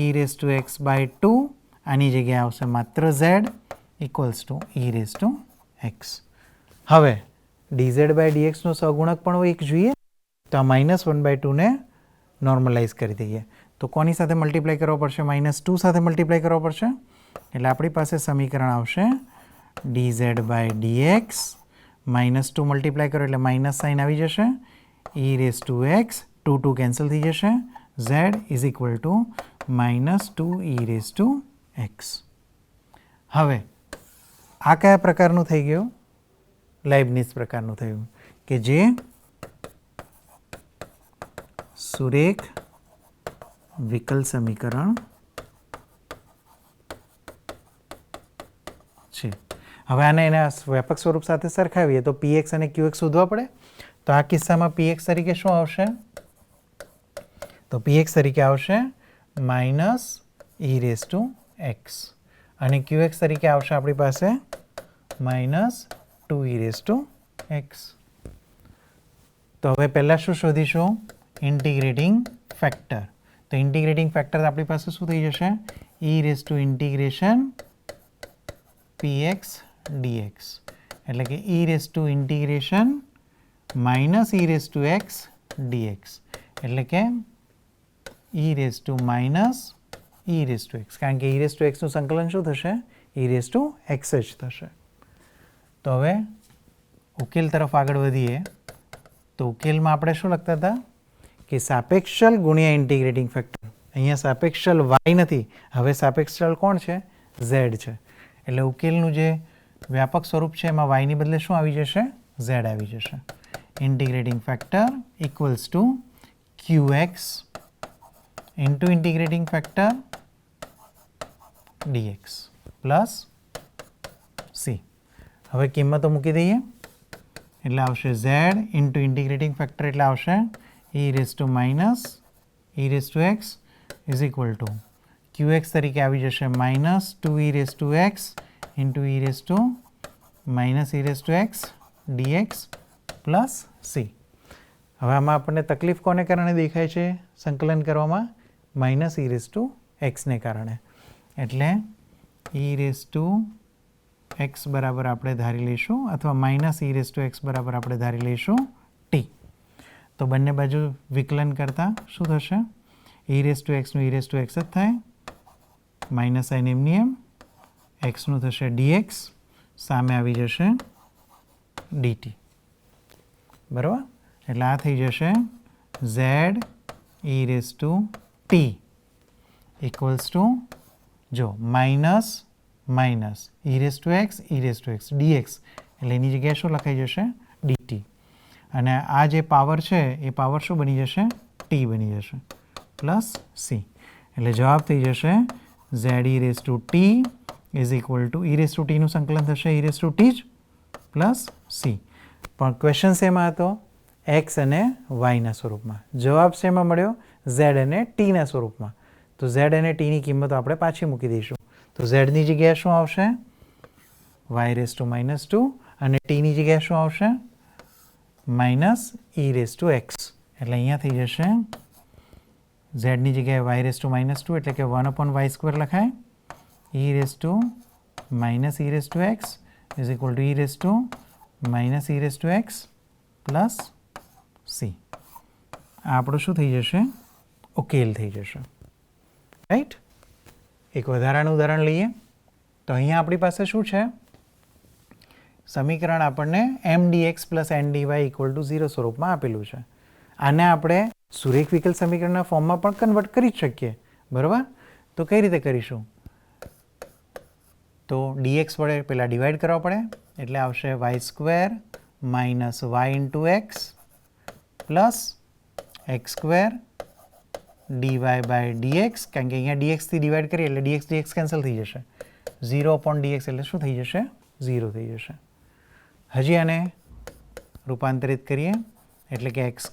e⁻x/2, આની જગ્યાએ આવશે માત્ર z ઇક્વલ્સ ટુ e⁻x. હવે dz બાય dxનો સહગુણક પણ એક જોઈએ તો આ -1/2 ને નોર્મલાઇઝ કરી દઈએ. તો કોની સાથે મલ્ટીપ્લાય કરવો પડશે? -2 સાથે મલ્ટીપ્લાય કરવો પડશે. એટલે આપણી પાસે સમીકરણ આવશે dz બાય dx -2 મલ્ટીપ્લાય કરો એટલે માઇનસ સાઇન આવી જશે, e⁻x 2 કેન્સલ થઈ જશે, z is equal two -2e⁻x. હવે આ કયા પ્રકારનું થઈ ગયું? લાઇબનિઝ પ્રકારનું થયું કે જે સુરેખ વિકલ સમીકરણ છે. હવે આને એના વ્યાપક સ્વરૂપ સાથે સરખાવીએ તો px અને qx શોધવા પડે. તો આ કિસ્સામાં px તરીકે શું આવશે? તો px તરીકે આવશે -e⁻x અને qx તરીકે આવશે આપણી પાસે -2e⁻x. તો હવે પહેલાં શું શોધીશું? Integrating factor. તો ઇન્ટિગ્રેટિંગ ફેક્ટર આપણી પાસે શું થઈ જશે? e⁻ px dx એટલે કે e⁻ -e⁻x dx એટલે કે e⁻ e⁻x, કારણ કે e⁻x નું સંકલન શું થશે? e⁻x જ થશે. તો હવે ઉકેલ તરફ આગળ વધીએ તો ઉકેલમાં આપણે શું લખતા હતા કે સાપેક્ષ ચલ ગુણ્યા ઇન્ટિગ્રેટિંગ ફેક્ટર. અહીંયા સાપેક્ષ ચલ y નથી, હવે સાપેક્ષ ચલ કોણ છે? z છે. એટલે ઉકેલનું જે વ્યાપક સ્વરૂપ છે એમાં વાયની બદલે શું આવી જશે? ઝેડ આવી જશે. Integrating factor equals to qx into integrating factor dx plus c. હવે કિંમતો મૂકી દઈએ એટલે આવશે z ઇન્ટુ ઇન્ટિગ્રેટિંગ ફેક્ટર એટલે આવશે e⁻x is equal to qx તરીકે આવી જશે -2e⁻x into e⁻x dx plus c. હવે આમાં આપણને તકલીફ કોને કારણે દેખાય છે સંકલન કરવામાં? -e⁻x ને કારણે. એટલે e⁻x બરાબર આપણે ધારી લઈશું અથવા -e⁻x બરાબર આપણે ધારી લઈશું t. તો બંને બાજુ વિકલન કરતાં શું થશે? e⁻x નું e⁻x જ થાય, માઇનસ સાઇન એમની એમ, એક્સનું થશે dx, સામે આવી જશે dt. બરાબર? એટલે આ થઈ જશે z e⁻t ઇક્વલ્સ ટુ જો minus minus e raise to x dx, એટલે એની જગ્યાએ શું લખાઈ જશે? ડીટી. અને આ જે પાવર છે એ પાવર શું બની જશે? ટી બની જશે પ્લસ સી. એટલે જવાબ થઈ જશે Z E raise to T is equal to E raise to ટીનું સંકલન થશે ઈ રેસ ટુ ટી જ પ્લસ સી. પણ ક્વેશ્ચન શેમાં હતો? એક્સ અને વાયના સ્વરૂપમાં. જવાબ શેમાં મળ્યો? ઝેડ અને ટીના સ્વરૂપમાં. તો ઝેડ અને ટીની કિંમતો આપણે પાછી મૂકી દઈશું. તો ઝેડની જગ્યાએ શું આવશે? Y raise to minus two, અને ટીની જગ્યાએ શું આવશે? Minus e raise to x. એટલે અહીંયા થઈ જશે ઝેડની જગ્યાએ y raise to minus two, એટલે કે 1/y² લખાય. E raise to minus e raise to x is equal to E raise to minus e raise to x plus c. આ આપણું શું થઈ જશે? ઉકેલ થઈ જશે. રાઈટ? એક વધારાનું ઉદાહરણ લઈએ. તો અહીંયા આપણી પાસે શું છે? સમીકરણ આપણને M dx plus N dy equal to 0 સ્વરૂપમાં આપેલું છે. આને આપણે સુરેખ વિકલ સમીકરણના ફોર્મમાં પણ કન્વર્ટ કરી જ શકીએ. બરાબર? તો કઈ રીતે કરીશું? તો ડીએક્સ વડે પહેલાં ડિવાઈડ કરવા પડે, એટલે આવશે y² minus y into x plus x² dy by dx. કારણ કે અહીંયા ડીએક્સથી ડિવાઈડ કરીએ એટલે ડીએક્સ કેન્સલ થઈ જશે. 0/dx એટલે શું થઈ જશે? 0 થઈ જશે. હજી આને રૂપાંતરિત કરીએ એટલે કે x²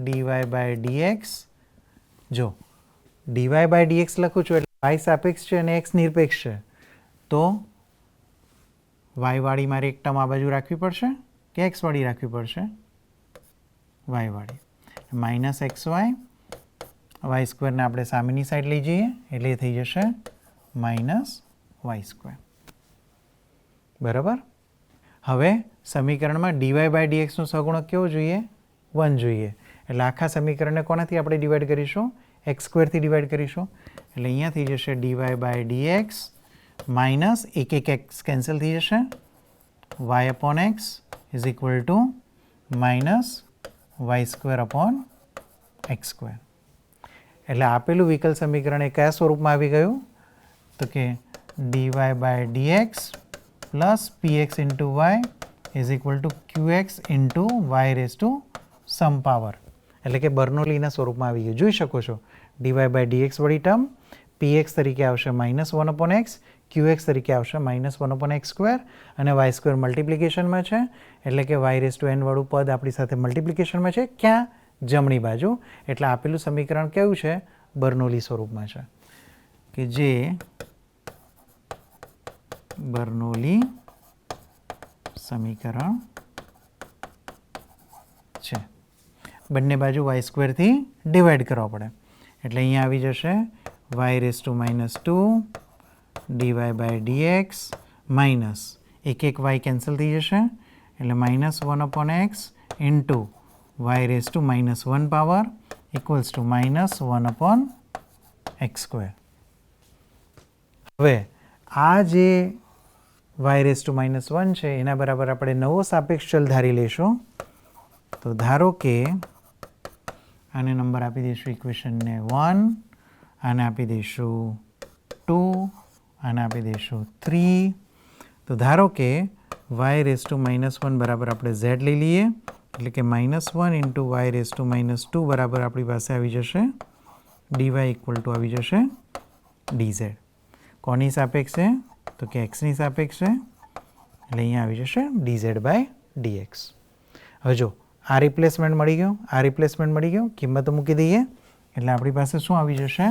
ડીવાય બાય ડીએક્સ. જો ડીવાય બાય ડીએક્સ લખું છું એટલે y સાપેક્ષ છે અને x નિરપેક્ષ છે, તો y વાળી મારે એક ટર્મ આ બાજુ રાખવી પડશે કે x વાળી રાખવી પડશે? y વાળી. માઇનસ xy, y² ને આપણે સામેની સાઈડ લઈ જઈએ એટલે એ થઈ જશે માઇનસ y². બરાબર? હવે સમીકરણમાં ડીવાય બાય ડીએક્સનો સહગુણક કેવો જોઈએ? 1 જોઈએ. એટલે આખા સમીકરણને કોનાથી આપણે ડિવાઈડ કરીશું? x² થી ડિવાઈડ કરીશું. એટલે અહીંયા થઈ જશે ડીવાય બાય ડીએક્સ માઇનસ એક એક્સ કેન્સલ થઈ જશે. y/x is equal two minus y²/x². એટલે આપેલું વિકલ સમીકરણ એ કયા સ્વરૂપમાં આવી ગયું? તો કે dy by dx plus px into y is equal to qx into y raise to some power. એટલે કે બર્નોલીના સ્વરૂપમાં આવી ગયું. જોઈ શકો છો ડીવાય બાય ડીએક્સ વળી ટર્મ px તરીકે આવશે -1/x, qx તરીકે આવશે -1/x², અને y² મલ્ટિપ્લિકેશનમાં છે એટલે કે y રેસ ટુ n વાળું પદ આપણી સાથે મલ્ટિપ્લિકેશનમાં છે. ક્યાં? જમણી બાજુ. એટલે આપેલું સમીકરણ કેવું છે? બર્નોલી સ્વરૂપમાં છે, કે જે બર્નોલી સમીકરણ છે. બંને બાજુ y² થી ડિવાઈડ કરવા પડે એટલે અહીંયા આવી જશે y raise to -2 dy by dx minus એક y કેન્સલ થઈ જશે એટલે -1/x into y raise to -1 power equals to -1/x². હવે આ જે y રેસ ટુ -1 છે એના બરાબર આપણે નવો સાપેક્ષ ચલ ધારી લઈશું. તો ધારો કે આને નંબર આપી દઈશું ઇક્વેશનને 1, આને આપી દઈશું 2, આને આપી દઈશું 3. તો ધારો કે y રેસ ટુ -1 બરાબર આપણે z લઈ લઈએ એટલે કે -1 ઇન્ટુ y રેસ ટુ -2 બરાબર આપણી પાસે આવી જશે dy ઇક્વલ ટુ આવી જશે dz. કોની સાપેક્ષે? તો કે xની સાપેક્ષે. એટલે અહીંયા આવી જશે dz બાય dx. હવે જો આ રિપ્લેસમેન્ટ મળી ગયું, આ રિપ્લેસમેન્ટ મળી ગયું, કિંમતો મૂકી દઈએ એટલે આપણી પાસે શું આવી જશે?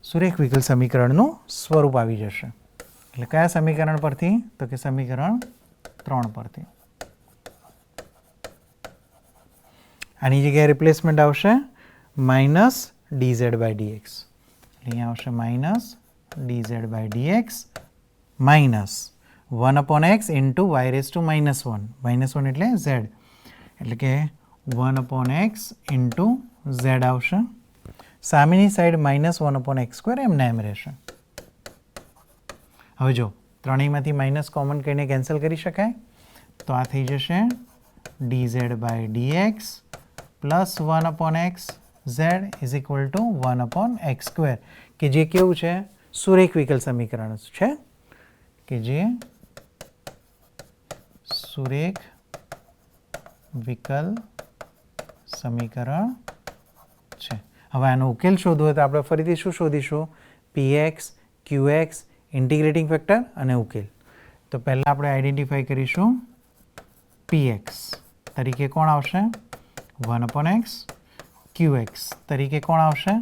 સુરેખ વિકલ સમીકરણનું સ્વરૂપ આવી જશે. એટલે કયા સમીકરણ પરથી? તો કે સમીકરણ 3 પરથી. આની જગ્યાએ રિપ્લેસમેન્ટ આવશે માઇનસ dz બાય dx. અહીંયા આવશે minus dz by dx minus 1/x into y raise to -1. -1 એટલે z, એટલે કે 1/x ઇન્ટુ z આવશે. સામેની સાઈડ -1/x² એમને એમ રહેશે. હવે જો ત્રણેયમાંથી માઇનસ કોમન કરીને કેન્સલ કરી શકાય તો આ થઈ જશે dz by dx plus 1/x z is equal to 1/x², કે જે કેવું છે, સુરેખ વિકલ સમીકરણ છે, કે જે સુરેખ વિકલ સમીકરણ છે. હવે આનો ઉકેલ શોધવો હોય તો આપણે ફરીથી શું શોધીશું? px, qx, ઇન્ટિગ્રેટિંગ ફેક્ટર અને ઉકેલ. તો પહેલાં આપણે આઈડેન્ટિફાઈ કરીશું px તરીકે કોણ આવશે? 1/x. qx તરીકે કોણ આવશે?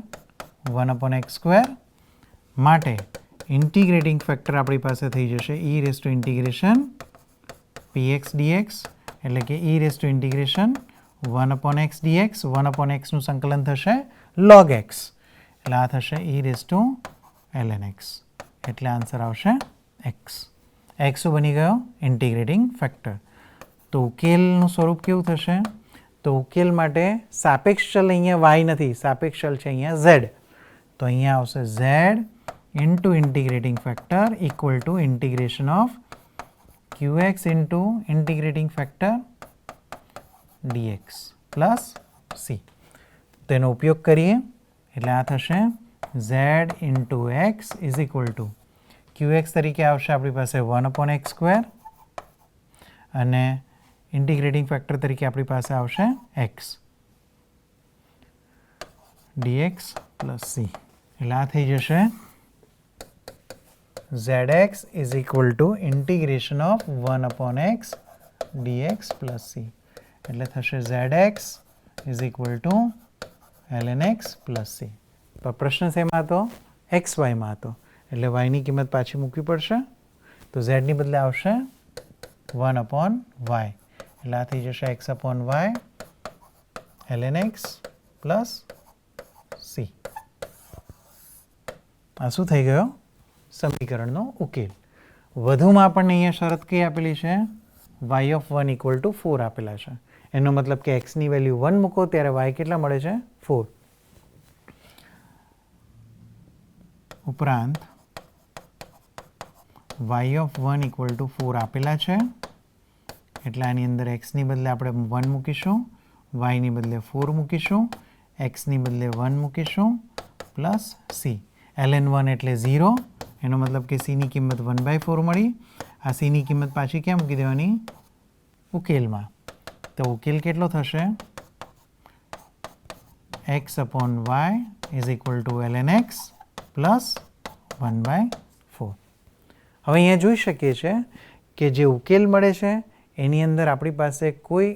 1/x². માટે ઇન્ટિગ્રેટિંગ ફેક્ટર આપણી પાસે થઈ જશે e raise to integration px dx, એટલે કે e raise to integration 1/x dx. 1/x નું સંકલન થશે log x, એટલે આ થશે e raise to ln x, એટલે આન્સર આવશે x. x બની ગયો ઇન્ટિગ્રેટિંગ ફેક્ટર. તો ઉકેલનું સ્વરૂપ કેવું થશે? તો ઉકેલ માટે સાપેક્ષ ચલ અહીંયા y નથી, સાપેક્ષ ચલ છે અહીંયા z. તો અહીંયા આવશે z into integrating factor equal two integration of qx into integrating factor dx plus c. તેનો ઉપયોગ કરીએ એટલે આ થશે z into x is equal to qx તરીકે આવશે આપણી પાસે 1/x² અને ઇન્ટિગ્રેટિંગ ફેક્ટર તરીકે આપણી પાસે આવશે x dx પ્લસ c, એટલે આ થઈ જશે zx is equal two integration of 1/x dx plus c, એટલે થશે zx is equal two ln x plus c. પણ પ્રશ્ન શેમાં હતો? xyમાં હતો, એટલે yની કિંમત પાછી મૂકવી પડશે. તો z ની બદલે આવશે 1/y, એટલે આ થઈ જશે x/y ln x plus c. આ શું થઈ ગયો? સમીકરણનો ઉકેલ. વધુમાં આપણને અહીંયા શરત કઈ આપેલી છે? y(1) ઇક્વલ ટુ 4 આપેલા છે. એનો મતલબ કે x ની વેલ્યુ 1 મૂકો ત્યારે y કેટલા મળે છે? 4. ઉપરાંત y(1) ઇક્વલ ટુ 4 આપેલા છે, એટલે આની અંદર x ની બદલે આપણે 1 મૂકીશું, y ની બદલે 4 મૂકીશું, x ની બદલે 1 મૂકીશું પ્લસ c. ln1 એટલે 0, એનો મતલબ કે c ની કિંમત 1/4 મળી. આ c ની કિંમત પાછી ક્યાં મૂકી દેવાની? ઉકેલમાં. તો ઉકેલ કેટલો થશે? x/y is equal two ln x plus 1/4. હવે અહીંયા જોઈ શકીએ છીએ કે જે ઉકેલ મળે છે એની અંદર આપણી પાસે કોઈ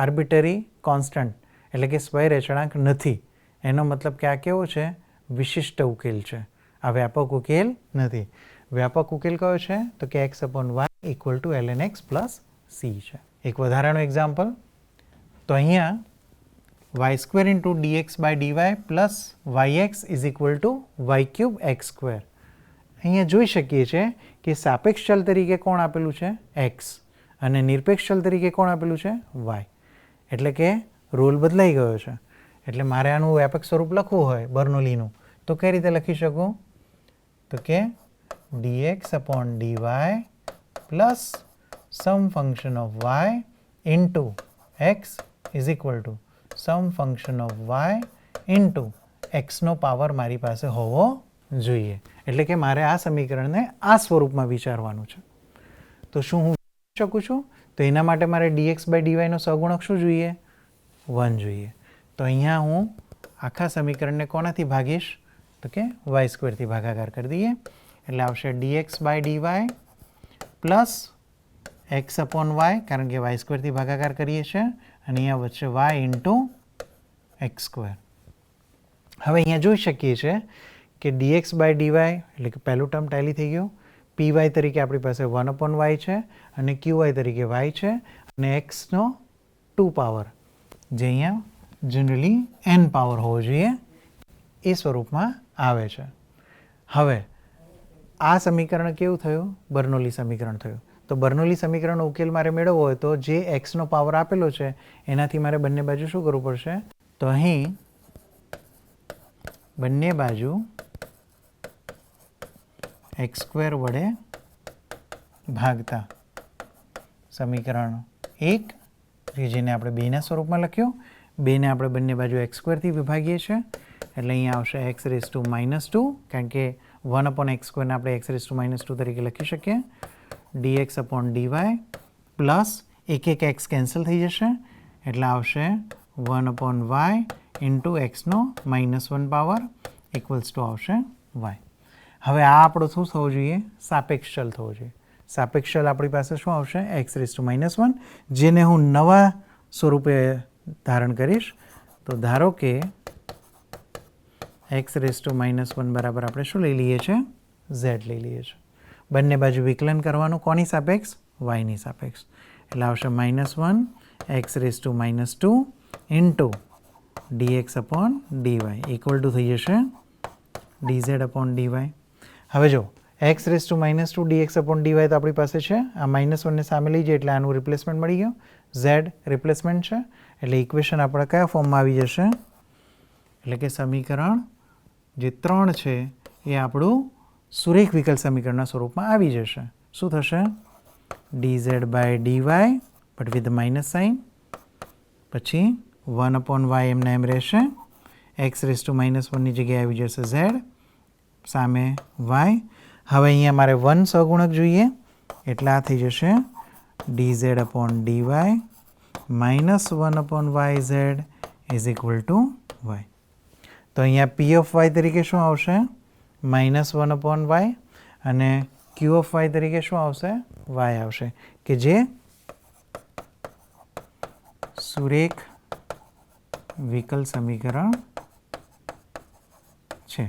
આર્બિટરી કોન્સ્ટન્ટ એટલે કે સ્વૈર અચળાંક નથી. એનો મતલબ કે આ કેવો છે? વિશિષ્ટ ઉકેલ છે. આ વ્યાપક ઉકેલ નથી. વ્યાપક ઉકેલ કયો છે? તો કે x/y equal to ln x plus c છે. એક વધારાનું એક્ઝામ્પલ. તો અહીંયા y² into dx/dy plus yx is equal two y³ x². અહીંયા જોઈ શકીએ છીએ કે સાપેક્ષ ચલ તરીકે કોણ આપેલું છે? x, અને નિરપેક્ષ ચલ તરીકે કોણ આપેલું છે? y. એટલે કે રોલ બદલાઈ ગયો છે. એટલે મારે આનું વ્યાપક સ્વરૂપ લખવું હોય બર્નોલીનું, તો કઈ રીતે લખી શકું? તો કે dx/dy plus some function of y into x is equal to some function of y into એક્સનો પાવર મારી પાસે હોવો જોઈએ. એટલે કે મારે આ સમીકરણને આ સ્વરૂપમાં વિચારવાનું છે. તો શું હું શકું છું? તો એના માટે મારે dx/dy નો સહગુણક શું જોઈએ? 1 જોઈએ. તો અહીંયા હું આખા સમીકરણને કોનાથી ભાગીશ? તો કે y² થી ભાગાકાર કરી દઈએ, એટલે આવશે dx/dy પ્લસ x/y, કારણ કે y² થી ભાગાકાર કરીએ છીએ, અને અહીંયા વચ્ચે y ઇન્ટુ x². હવે અહીંયા જોઈ શકીએ છીએ કે dx/dy એટલે કે પહેલું ટર્મ ટેલી થઈ ગયું. py તરીકે આપણી પાસે 1/y છે અને qy તરીકે y છે, અને xનો 2 પાવર, જે અહીંયા જનરલી n પાવર હોવો જોઈએ, એ સ્વરૂપમાં આવે છે. હવે આ સમીકરણ કેવું થયું? બર્નોલી સમીકરણ થયું. તો બર્નોલી સમીકરણનો ઉકેલ મારે મેળવવો હોય તો જે એક્સનો પાવર આપેલો છે એનાથી મારે બંને બાજુ શું કરવું પડશે? તો અહીં બંને બાજુ x² વડે ભાગતા સમીકરણ 1, જેને આપણે 2ના સ્વરૂપમાં લખ્યું, 2 ને આપણે બંને બાજુ x² વિભાગીએ છીએ એટલે અહીંયા આવશે x⁻², કારણ કે 1/x² ને આપણે x⁻² તરીકે લખી શકીએ. dx/dy પ્લસ એક x કેન્સલ થઈ જશે એટલે આવશે 1/y ઇન્ટુ xનો -1 પાવર ઇક્વલ્સ ટુ આવશે y. હવે આ આપણો શું થવો જોઈએ? સાપેક્ષ ચલ થવો જોઈએ. સાપેક્ષ ચલ આપણી પાસે શું આવશે? x⁻1, જેને હું નવા સ્વરૂપે ધારણ કરીશ. તો ધારો કે x⁻1 બરાબર આપણે શું લઈ લઈએ છીએ? z લઈ લઈએ છીએ. બંને બાજુ વિકલન કરવાનું કોની સાપેક્ષ? yની સાપેક્ષ. એટલે આવશે -1 x⁻² into dx/dy equal to થઈ જશે dz/dy. હવે જો x⁻² dx/dy તો આપણી પાસે છે. આ -1 ને સામે લઈ જઈએ એટલે આનું રિપ્લેસમેન્ટ મળી ગયું. z રિપ્લેસમેન્ટ છે એટલે ઇક્વેશન આપણા કયા ફોર્મમાં આવી જશે? એટલે કે સમીકરણ જે 3 છે એ આપણું સુરેખ વિકલ સમીકરણના સ્વરૂપમાં આવી જશે. શું થશે? dz/dy but with minus sign, પછી 1/y એમના એમ રહેશે. x⁻1 ની જગ્યાએ આવી જશે z, સામે y. હવે અહીંયા મારે 1 સહગુણક જોઈએ એટલે આ થઈ જશે dz/dy minus 1/yz is equal two y. તો અહીંયા p ઓફ y તરીકે શું આવશે? -1/y અને q ઓફ y તરીકે શું આવશે? y આવશે, કે જે સુરેખ વિકલ સમીકરણ છે.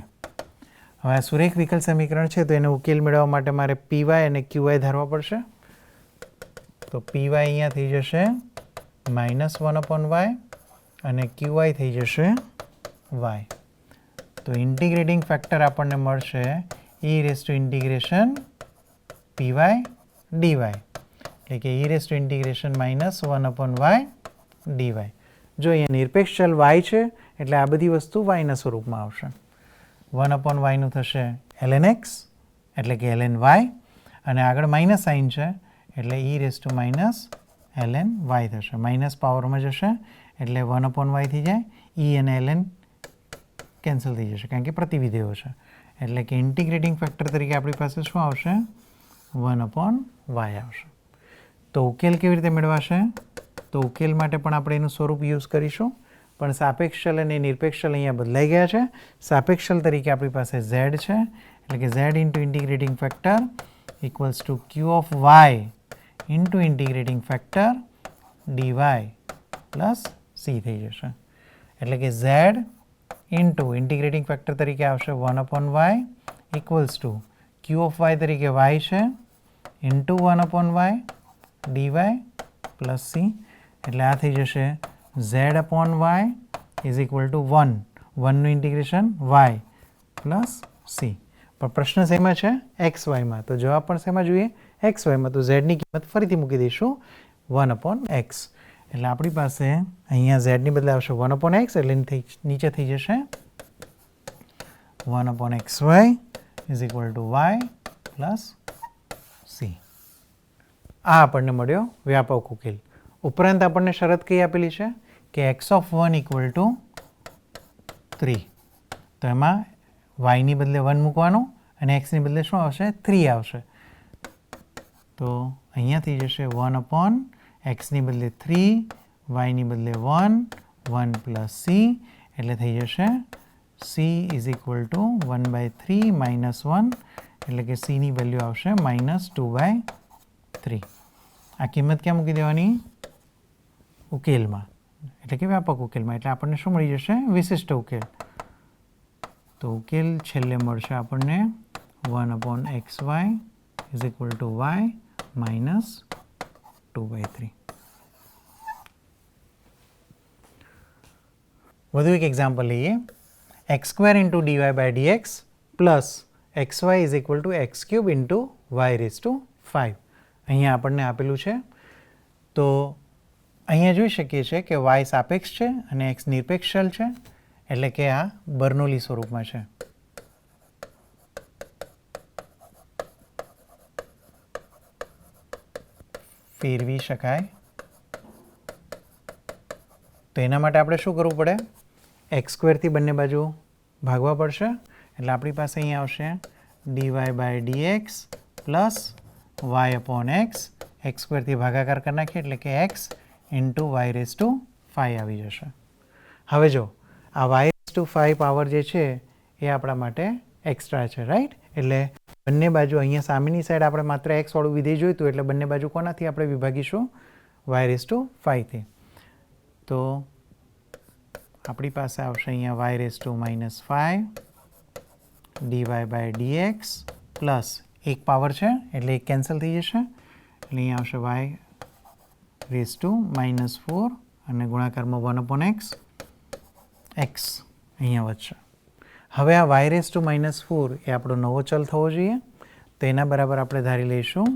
હવે આ સુરેખ વિકલ સમીકરણ છે તો એને ઉકેલ મેળવવા માટે મારે py અને qy ધારવા પડશે. તો py અહીંયા થઈ જશે -1/y અને qy થઈ જશે y. તો ઇન્ટિગ્રેટિંગ ફેક્ટર આપણને મળશે e⁻∫ py dy, એટલે કે e⁻⁻1/y dy. જો અહીંયા નિરપેક્ષ ચલ y છે એટલે આ બધી વસ્તુ y ના સ્વરૂપમાં આવશે. 1/y નું થશે ln x એટલે કે ln y, અને આગળ માઇનસ સાઇન છે એટલે e⁻ln y થશે. માઇનસ પાવરમાં જશે એટલે 1/y થઈ જાય. e અને ln કેન્સલ થઈ જશે કારણ કે પ્રતિવિધેયો છે. એટલે કે ઇન્ટિગ્રેટિંગ ફેક્ટર તરીકે આપણી પાસે શું આવશે? 1/y આવશે. તો ઉકેલ કેવી રીતે મેળવાશે? તો ઉકેલ માટે પણ આપણે એનું સ્વરૂપ યુઝ કરીશું, પણ સાપેક્ષ ચલ અને નિરપેક્ષ ચલ અહીંયા બદલાઈ ગયા છે. સાપેક્ષ ચલ તરીકે આપણી પાસે z છે એટલે કે z into integrating factor equals two q of y into integrating factor dy plus c થઈ જશે. એટલે કે z ઇન્ટુ ઇન્ટિગ્રેટિંગ ફેક્ટર તરીકે આવશે 1/y equals to q of y તરીકે y છે into 1/y dy plus c. એટલે આ થઈ જશે z/y ઇઝ ઇક્વલ ટુ 1 નું ઇન્ટિગ્રેશન y પ્લસ c. પણ પ્રશ્ન શેમાં છે? xyમાં. તો જવાબ પણ શેમાં જોઈએ? xyમાં. તો z ની કિંમત ફરીથી મૂકી દઈશું 1/x. એટલે આપણી પાસે અહીંયા z ની બદલે આવશે 1/x એટલે નીચે થઈ જશે 1/xy is equal two y plus c. આ આપણને મળ્યો વ્યાપક ઉકેલ. ઉપરાંત આપણને શરત કઈ આપેલી છે કે x(1) ઇક્વલ ટુ 3. તો એમાં y ની બદલે 1 મૂકવાનું અને x ની બદલે શું આવશે? 3 આવશે. તો અહીંયા થઈ જશે 1/x ની બદલે 3, y ની બદલે 1, 1 પ્લસ c. એટલે થઈ જશે c is equal two 1/3 minus 1, એટલે કે c ની વેલ્યુ આવશે -2/3. આ કિંમત ક્યાં મૂકી દેવાની? ઉકેલમાં, એટલે કે વ્યાપક ઉકેલમાં. એટલે આપણને શું મળી જશે? વિશિષ્ટ ઉકેલ. તો ઉકેલ છેલ્લે મળશે આપણને 1/xy is equal two y minus 2/3. વધુ એક એક્ઝામ્પલ લઈએ. x² into dy/dx plus xy is equal two x³ into y⁵. અહીંયા આપણને આપેલું છે. તો અહીંયા જોઈ શકીએ છીએ કે y સાપેક્ષ છે અને x નિરપેક્ષ ચલ છે, એટલે કે આ બર્નોલી સ્વરૂપમાં છે. ફેરવી શકાય તો એના માટે આપણે શું કરવું પડે? એક્સ સ્ક્વેરથી બંને બાજુ ભાગવા પડશે. એટલે આપણી પાસે અહીંયા આવશે dy by dx plus y upon X. X સ્ક્વેરથી ભાગાકાર કરી નાખીએ એટલે કે X into Y raise to 5 આવી જશે. હવે જો આ વાય રેઝ ટુ 5 પાવર જે છે એ આપણા માટે એક્સ્ટ્રા છે, રાઈટ? એટલે બંને બાજુ અહીંયા સામેની સાઈડ આપણે માત્ર એક્સ વાળું વિધેય જોઈતું, એટલે બંને બાજુ કોનાથી આપણે વિભાગીશું? વાય રેઝ ટુ 5થી. તો આપણી પાસે આવશે અહીંયા Y raise to -5 dy by dx plus એક પાવર છે એટલે એક કેન્સલ થઈ જશે. એટલે અહીંયા આવશે વાય રેઝ ટુ -4 અને ગુણાકારમાં 1 અપોન એક્સ. એક્સ અહીંયા વધશે. હવે આ વાય રેઝ ટુ -4 એ આપણો નવો ચલ થવો જોઈએ. તો એના બરાબર આપણે ધારી લઈશું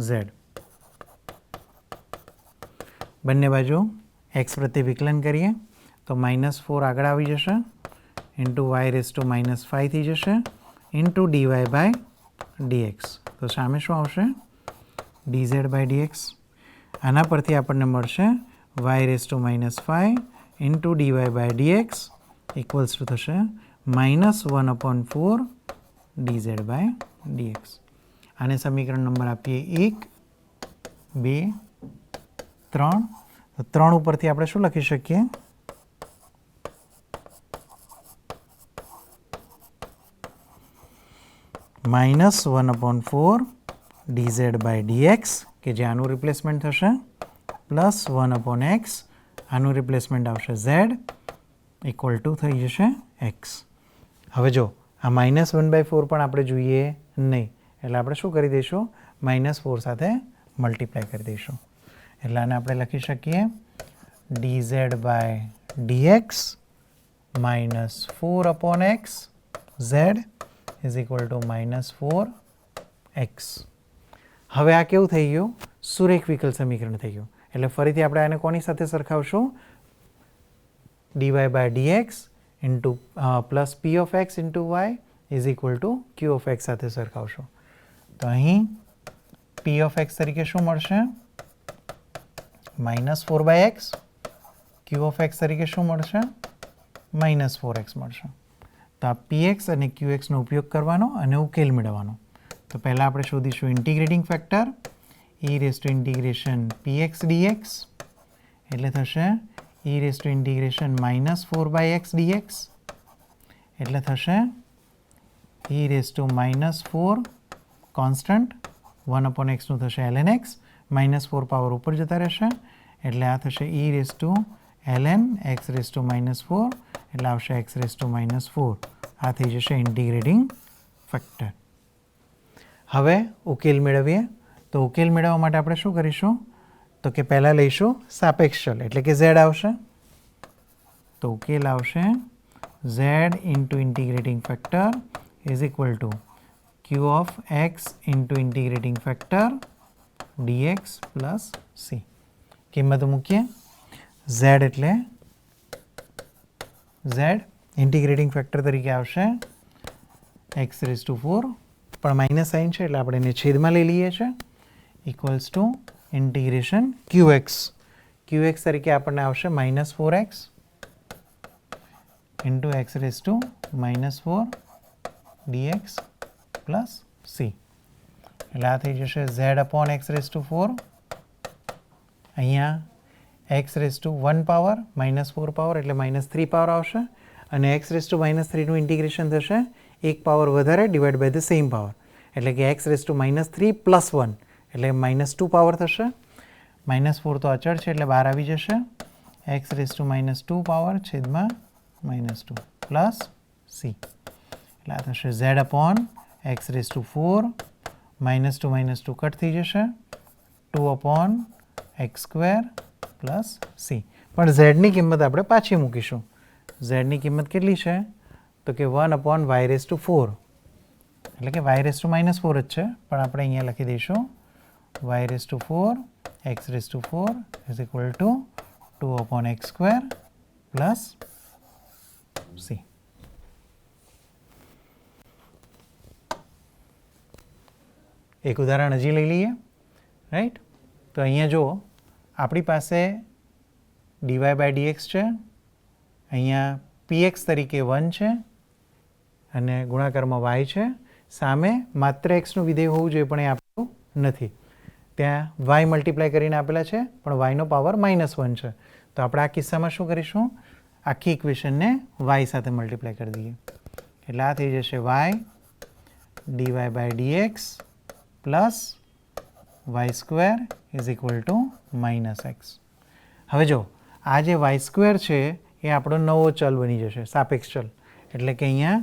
z. બંને બાજુ એક્સ પ્રત્યે વિકલન કરીએ તો -4 આગળ આવી જશે ઇન્ટુ વાય રેઝ ટુ -5 થઈ જશે ઇન્ટુ dy બાય dx. તો સામે શું આવશે? dz by dx. આના પરથી આપણને મળશે y raise to -5 into dy by dx equals to થશે -1 અપોન 4 dz બાય dx. આને સમીકરણ નંબર આપીએ 1, 2, 3. તો 3 ઉપરથી આપણે શું લખી શકીએ? -1 અપોન 4 dz બાય dx કે જે આનું રિપ્લેસમેન્ટ થશે પ્લસ 1 અપોન એક્સ, આનું રિપ્લેસમેન્ટ આવશે z ઇક્વલ ટુ થઈ જશે x. હવે જો આ -1/4 પણ આપણે જોઈએ નહીં, એટલે આપણે શું કરી દઈશું? -4 સાથે મલ્ટીપ્લાય કરી દઈશું. એટલે આને આપણે લખી શકીએ dz by dx -4 upon x z is equal to -4x. હવે આ કેવું થઈ ગયું? સુરેખ વિકલ સમીકરણ થઈ ગયું. એટલે ફરીથી આપણે આને કોની સાથે સરખાવશું? dy by dx into plus p of x into y is equal to q of x સાથે સરખાવશું. તો અહીં p ઓફ x તરીકે શું મળશે? -4/x. q ઓફ x તરીકે શું મળશે? -4x મળશે. તો આ px અને qxનો ઉપયોગ કરવાનો અને ઉકેલ મેળવવાનો. તો પહેલાં આપણે શોધીશું integrating factor e raise to integration px dx એટલે થશે e raise to integration -4/x dx એટલે થશે e raise to -4 constant 1 upon એક્સનું થશે ln x. -4 પાવર ઉપર જતા રહેશે એટલે આ થશે e raise to ln x raise to -4 એટલે આવશે x રેઝ ટુ -4. આ થઈ જશે ઇન્ટિગ્રેટિંગ ફેક્ટર. હવે ઉકેલ મેળવીએ. તો ઉકેલ મેળવવા માટે આપણે શું કરીશું? તો કે પહેલાં લઈશું સાપેક્ષ ચલ એટલે કે z આવશે. તો ઉકેલ આવશે z into integrating factor is equal to q of x into integrating factor dx plus c. કિંમતો મૂકીએ. z એટલે z ઇન્ટિગ્રેટિંગ ફેક્ટર તરીકે આવશે x રેઝ ટુ 4 પણ માઇનસ સાઇન છે એટલે આપણે એને છેદમાં લઈ લઈએ છીએ equals to integration qx. qx તરીકે આપણને આવશે -4x into x raise to -4 dx plus c. એટલે આ થઈ જશે z upon x raise to 4. અહીંયા x raise to 1 power -4 power એટલે -3 પાવર આવશે અને x રેઝ ટુ -3નું ઇન્ટિગ્રેશન થશે એક પાવર વધારે divide by the same power એટલે કે x રેઝ ટુ -3 પ્લસ 1 એટલે -2 પાવર થશે. -4 તો અચળ છે એટલે બહાર આવી જશે. x રેઝ ટુ -2 પાવર છેદમાં -2 પ્લસ c. એટલે આ થશે z upon x raise to 4 -2 cut થઈ જશે 2 upon x square plus c. પણ ઝેડની કિંમત આપણે પાછી મૂકીશું. ઝેડની કિંમત કેટલી છે? તો કે 1 અપોન y રેઝ ટુ 4 એટલે કે y રેઝ ટુ -4 જ છે પણ આપણે અહીંયા લખી દઈશું y raise to 4 x raise to 4 is equal to 2 upon x square plus c. એક ઉદાહરણ હજી લઈ લઈએ, રાઈટ? તો અહીંયા જુઓ આપણી પાસે ડીવાય બાય ડીએક્સ છે, અહીંયા પીએક્સ તરીકે 1 છે અને ગુણાકારમાં વાય છે. સામે માત્ર એક્સનું વિધેય હોવું જોઈએ પણ એ આપેલું નથી. ત્યાં વાય મલ્ટીપ્લાય કરીને આપેલા છે પણ વાયનો પાવર -1 છે. તો આપણે આ કિસ્સામાં શું કરીશું, આખી ઇક્વેશનને વાય સાથે મલ્ટીપ્લાય કરી દઈએ. એટલે આ થઈ જશે Y DY by dx plus Y square is equal to -x. હવે જો આ જે વાય સ્ક્વેર છે એ આપણો નવો ચલ બની જશે, સાપેક્ષ ચલ. એટલે કે અહીંયા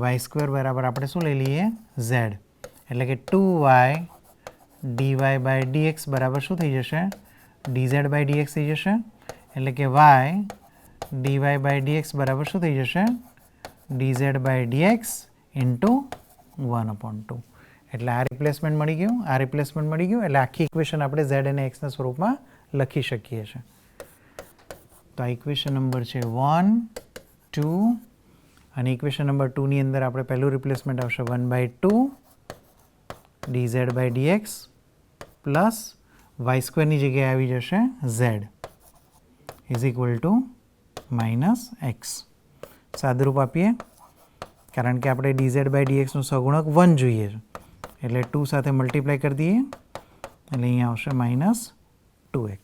વાય સ્ક્વેર બરાબર આપણે શું લઈ લઈએ, z. એટલે કે 2y ડીવાય બાય ડીએક્સ બરાબર શું થઈ જશે, dz બાય dx થઈ જશે. એટલે કે y ડીવાય બાય ડીએક્સ બરાબર શું થઈ જશે, dz બાય dx ઇન્ટુ 1/2. એટલે આ રિપ્લેસમેન્ટ મળી ગયું, આ રિપ્લેસમેન્ટ મળી ગયું. એટલે આખી ઇક્વેશન આપણે z અને xના સ્વરૂપમાં લખી શકીએ છીએ. તો આ ઇક્વેશન નંબર છે 1, 2 અને ઇક્વેશન નંબર 2 ની અંદર આપણે પહેલું રિપ્લેસમેન્ટ આવશે 1/2 dz by dx plus Y સ્ક્વેરની જગ્યાએ આવી જશે z is equal to -x. સાદુરૂપ આપીએ કારણ કે આપણે dz બાય dxનું સગુણક 1 જોઈએ છે એટલે 2 સાથે મલ્ટીપ્લાય કરી દઈએ એટલે અહીંયા આવશે -2x.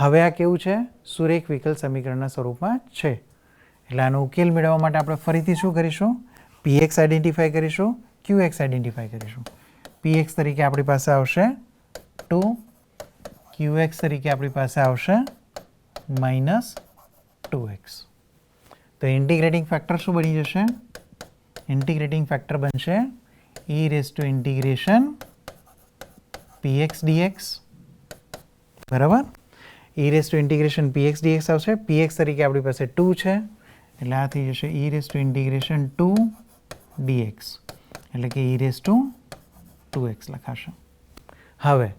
હવે આ કેવું છે, સુરેખ વિકલ સમીકરણના સ્વરૂપમાં છે. એટલે આનો ઉકેલ મેળવવા માટે આપણે ફરીથી શું કરીશું, px આઈડેન્ટિફાઈ કરીશું, qx આઈડેન્ટિફાઈ કરીશું. px તરીકે આપણી પાસે આવશે 2, qx તરીકે આપણી પાસે આવશે -2x. તો ઇન્ટિગ્રેટિંગ ફેક્ટર શું બની જશે, ઇન્ટિગ્રેટિંગ ફેક્ટર બનશે e raise to integration px dx બરાબર. e raise to integration px dx આવશે. px તરીકે આપણી પાસે 2 છે એટલે આ થઈ જશે e raise to integration 2 dx એટલે કે e રેઝ ટુ 2x લખાશે. હવે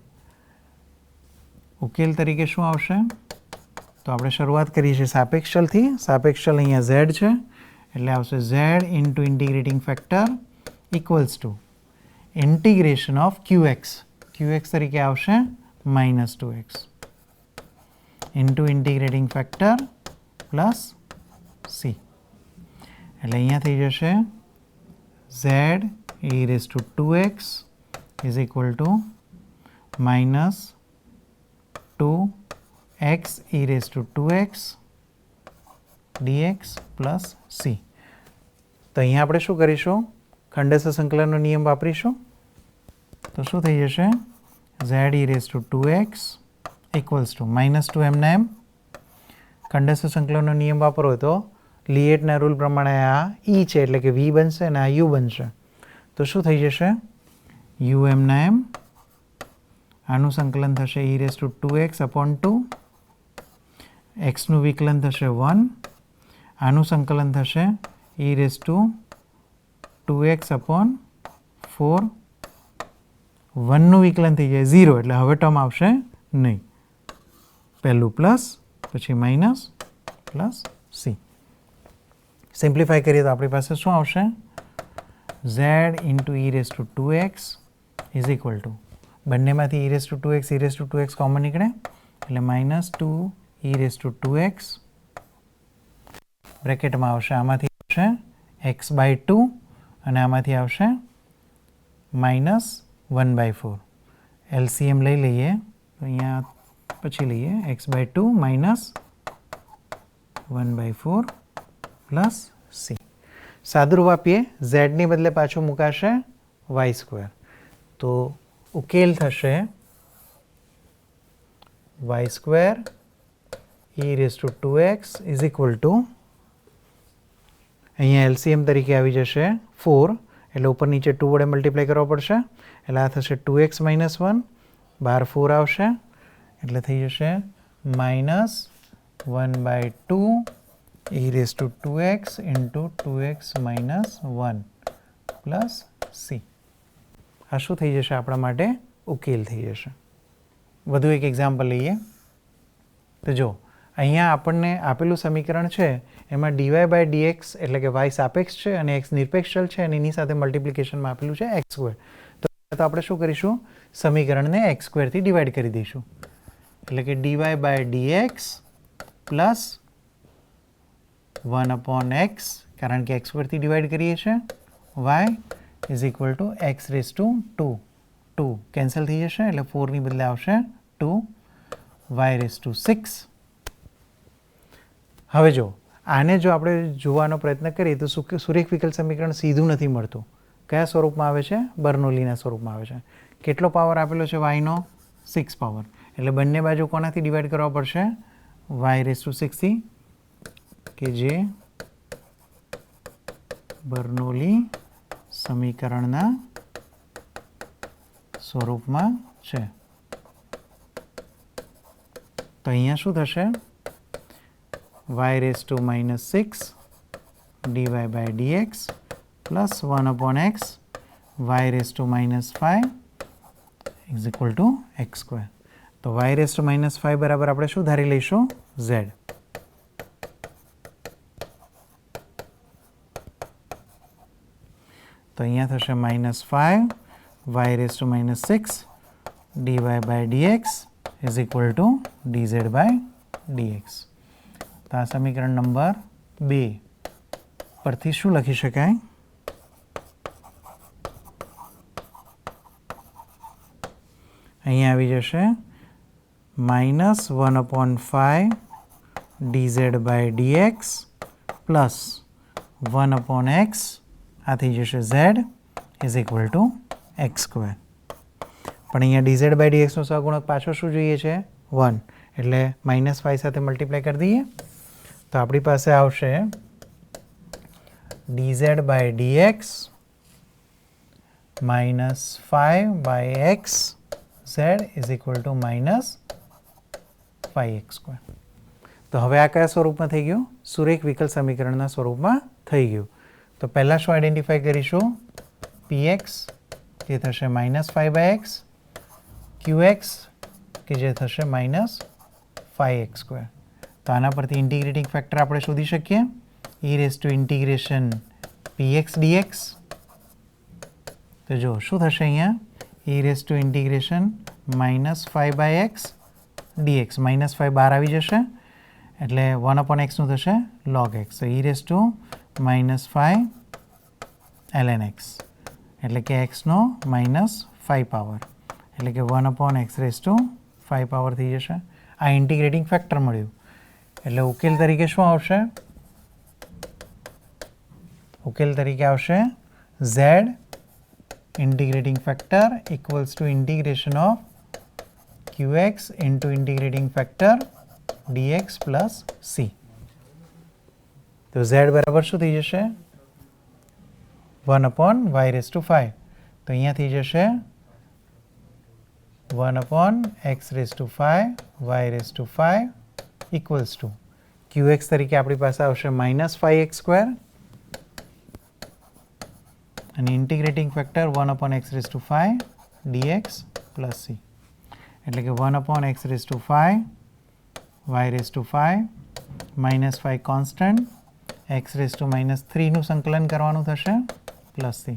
ઉકેલ તરીકે શું આવશે, તો આપણે શરૂઆત કરીએ છીએ સાપેક્ષ ચલથી. સાપેક્ષ ચલ અહીંયા z છે એટલે આવશે z into integrating factor equals to integration of qx. qx તરીકે આવશે -2x into integrating factor plus c. એટલે અહીંયા થઈ જશે z e raise to 2x is equal to -2x e raise to 2x dx plus c. તો અહીંયા આપણે શું કરીશું, ખંડેસર સંકલનનો નિયમ વાપરીશું. તો શું થઈ જશે, z e raise to 2x equals to -2 એમના એમ. ખંડેસર સંકલનનો નિયમ વાપરો તો લિએટના રૂલ પ્રમાણે આ e છે એટલે કે v બનશે અને આ u બનશે. તો શું થઈ જશે, u એમના એમ. આનું સંકલન થશે e raise to 2x upon 2, એક્સનું વિકલન થશે 1. આનું સંકલન થશે e raise to 2x upon 4. 1નું વિકલન થઈ જાય 0 એટલે હવે ટર્મ આવશે નહીં. પહેલું પ્લસ પછી માઇનસ પ્લસ c. સિમ્પ્લિફાય કરીએ તો આપણી પાસે શું આવશે, z into e raise to 2x is equal to બંનેમાંથી e raise to 2x common નીકળે એટલે -2 e રેઝ ટુ 2x બ્રેકેટમાં આવશે, આમાંથી આવશે x બાય 2 અને આમાંથી આવશે -1/4. LCM લઈ લઈએ તો અહીંયા પછી લઈએ x બાય 2 -1/4 પ્લસ c. સાદુરૂપ આપીએ z ની બદલે પાછું મુકાશે વાય સ્ક્વેર. તો ઉકેલ થશે Y square e raise to 2x is equal to અહીંયા LCM તરીકે આવી જશે 4 એટલે ઉપર નીચે 2 વડે મલ્ટીપ્લાય કરવો પડશે એટલે આ થશે 2x - 1 બહાર 4 આવશે એટલે થઈ જશે -1/2 e raise to 2x into 2x - 1 plus c. આ શું થઈ જશે, આપણા માટે ઉકેલ થઈ જશે. વધુ એક એક્ઝામ્પલ લઈએ તો જો અહીંયા આપણને આપેલું સમીકરણ છે એમાં dy બાય dx એટલે કે y સાપેક્ષ છે અને x નિરપેક્ષ ચલ છે અને એની સાથે મલ્ટિપ્લિકેશનમાં આપેલું છે x સ્ક્વેર. તો તો આપણે શું કરીશું, સમીકરણને x સ્ક્વેરથી ડિવાઈડ કરી દઈશું. એટલે કે dy by dx plus 1/x, કારણ કે x સ્ક્વેરથી ડિવાઈડ કરીએ છીએ, y is equal to x raise to 2 cancel થઈ જશે, એટલે 4ની બદલે આવશે 2 y રેઝ ટુ 6. હવે જો આને જો આપણે જોવાનો પ્રયત્ન કરીએ તો સુરેખ વિકલ સમીકરણ સીધું નથી મળતું. કયા સ્વરૂપમાં આવે છે? બર્નોલીના સ્વરૂપમાં આવે છે. કેટલો પાવર આપેલો છે વાયનો? 6 પાવર. એટલે બંને બાજુ કોનાથી ડિવાઈડ કરવા પડશે? y રેઝ ટુ 6 થી, કે જે બર્નોલી સમીકરણના સ્વરૂપમાં છે. તો અહીંયા શું થશે? y raise to -6 dy by dx plus 1/x y raise to -5 is equal to x square. તો y રેઝ ટુ -5 બરાબર આપણે શું ધારી લઈશું? z. તો અહીંયા થશે -5 y raise to -6 dy by dx is equal to dz by dx. તો આ સમીકરણ નંબર 2 પરથી શું લખી શકાય? અહીંયા આવી જશે -1/5 dz by dx plus 1/x, આ થઈ જશે z is equal to x square. પણ અહીંયા dz બાય dxનો સહગુણક પાછો શું જોઈએ છે? 1. એટલે -5 સાથે મલ્ટીપ્લાય કરી દઈએ તો આપણી પાસે આવશે dz by dx -5 by x z is equal to -5x square. તો હવે આ કયા સ્વરૂપમાં થઈ ગયું? સુરેખ વિકલ સમીકરણના સ્વરૂપમાં થઈ ગયું. તો પહેલાં શું આઈડેન્ટિફાઈ કરીશું? px જે થશે -5/x, qx કે જે થશે -5x સ્ક્વેર. તો આના પરથી ઇન્ટિગ્રેટિંગ ફેક્ટર આપણે શોધી શકીએ, e raise to integration px dx. તો જો શું થશે અહીંયા? e raise to integration -5/x dx, -5 બહાર આવી જશે એટલે 1/x નું થશે log x. તો e raise to -5 ln x, એટલે કે x નો -5 પાવર, એટલે કે 1/x રેઝ ટુ 5 પાવર થઈ જશે. આ ઇન્ટિગ્રેટિંગ ફેક્ટર મળ્યું. એટલે ઉકેલ તરીકે શું આવશે? ઉકેલ તરીકે આવશે z integrating factor equals to integration of qx into integrating factor dx plus c. તો z બરાબર શું થઈ જશે? 1/y rays to 5. તો અહીંયા થઈ જશે 1/x raise to 5 y raise to 5 equals to qx તરીકે આપણી પાસે આવશે -5x સ્ક્વેર અને integrating factor 1/x raise to 5 dx plus c. એટલે કે 1/x raise to 5 y raise to 5 -5 constant, x raise to -3 નું સંકલન કરવાનું થશે plus c.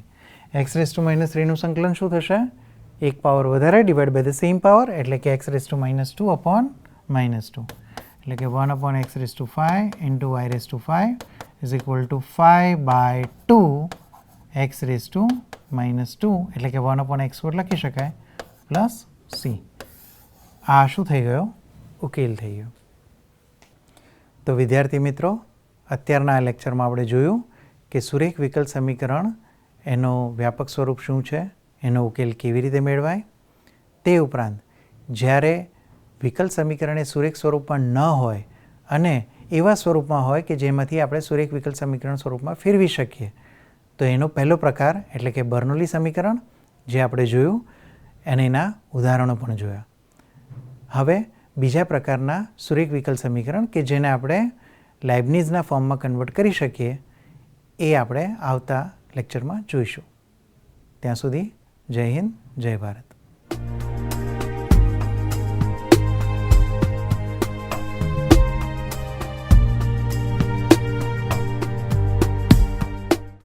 x raise to -3 નું સંકલન શું થશે? એક પાવર વધારે divide by the same power, એટલે કે x રેઝ ટુ -2 અપોન -2. એટલે કે 1/x raise to 5 into y raise to 5 is equal to 5/2 x raise to -2, એટલે કે 1/x સ્ક્વેર લખી શકાય પ્લસ c. આ શું થઈ ગયો? ઉકેલ થઈ ગયો. તો વિદ્યાર્થી મિત્રો, અત્યારના આ લેક્ચરમાં આપણે જોયું કે સુરેખ વિકલ સમીકરણ એનો વ્યાપક સ્વરૂપ શું છે, એનો ઉકેલ કેવી રીતે મેળવાય. તે ઉપરાંત જ્યારે વિકલ સમીકરણ એ સુરેખ સ્વરૂપમાં ન હોય અને એવા સ્વરૂપમાં હોય કે જેમાંથી આપણે સુરેખ વિકલ સમીકરણ સ્વરૂપમાં ફેરવી શકીએ, તો એનો પહેલો પ્રકાર એટલે કે બર્નોલી સમીકરણ જે આપણે જોયું અને એના ઉદાહરણો પણ જોયા. હવે બીજા પ્રકારના સુરેખ વિકલ સમીકરણ કે જેને આપણે લાઇબનીઝના ફોર્મમાં કન્વર્ટ કરી શકીએ એ આપણે આવતા લેક્ચરમાં જોઈશું. ત્યાં સુધી જય હિન્દ, જય ભારત.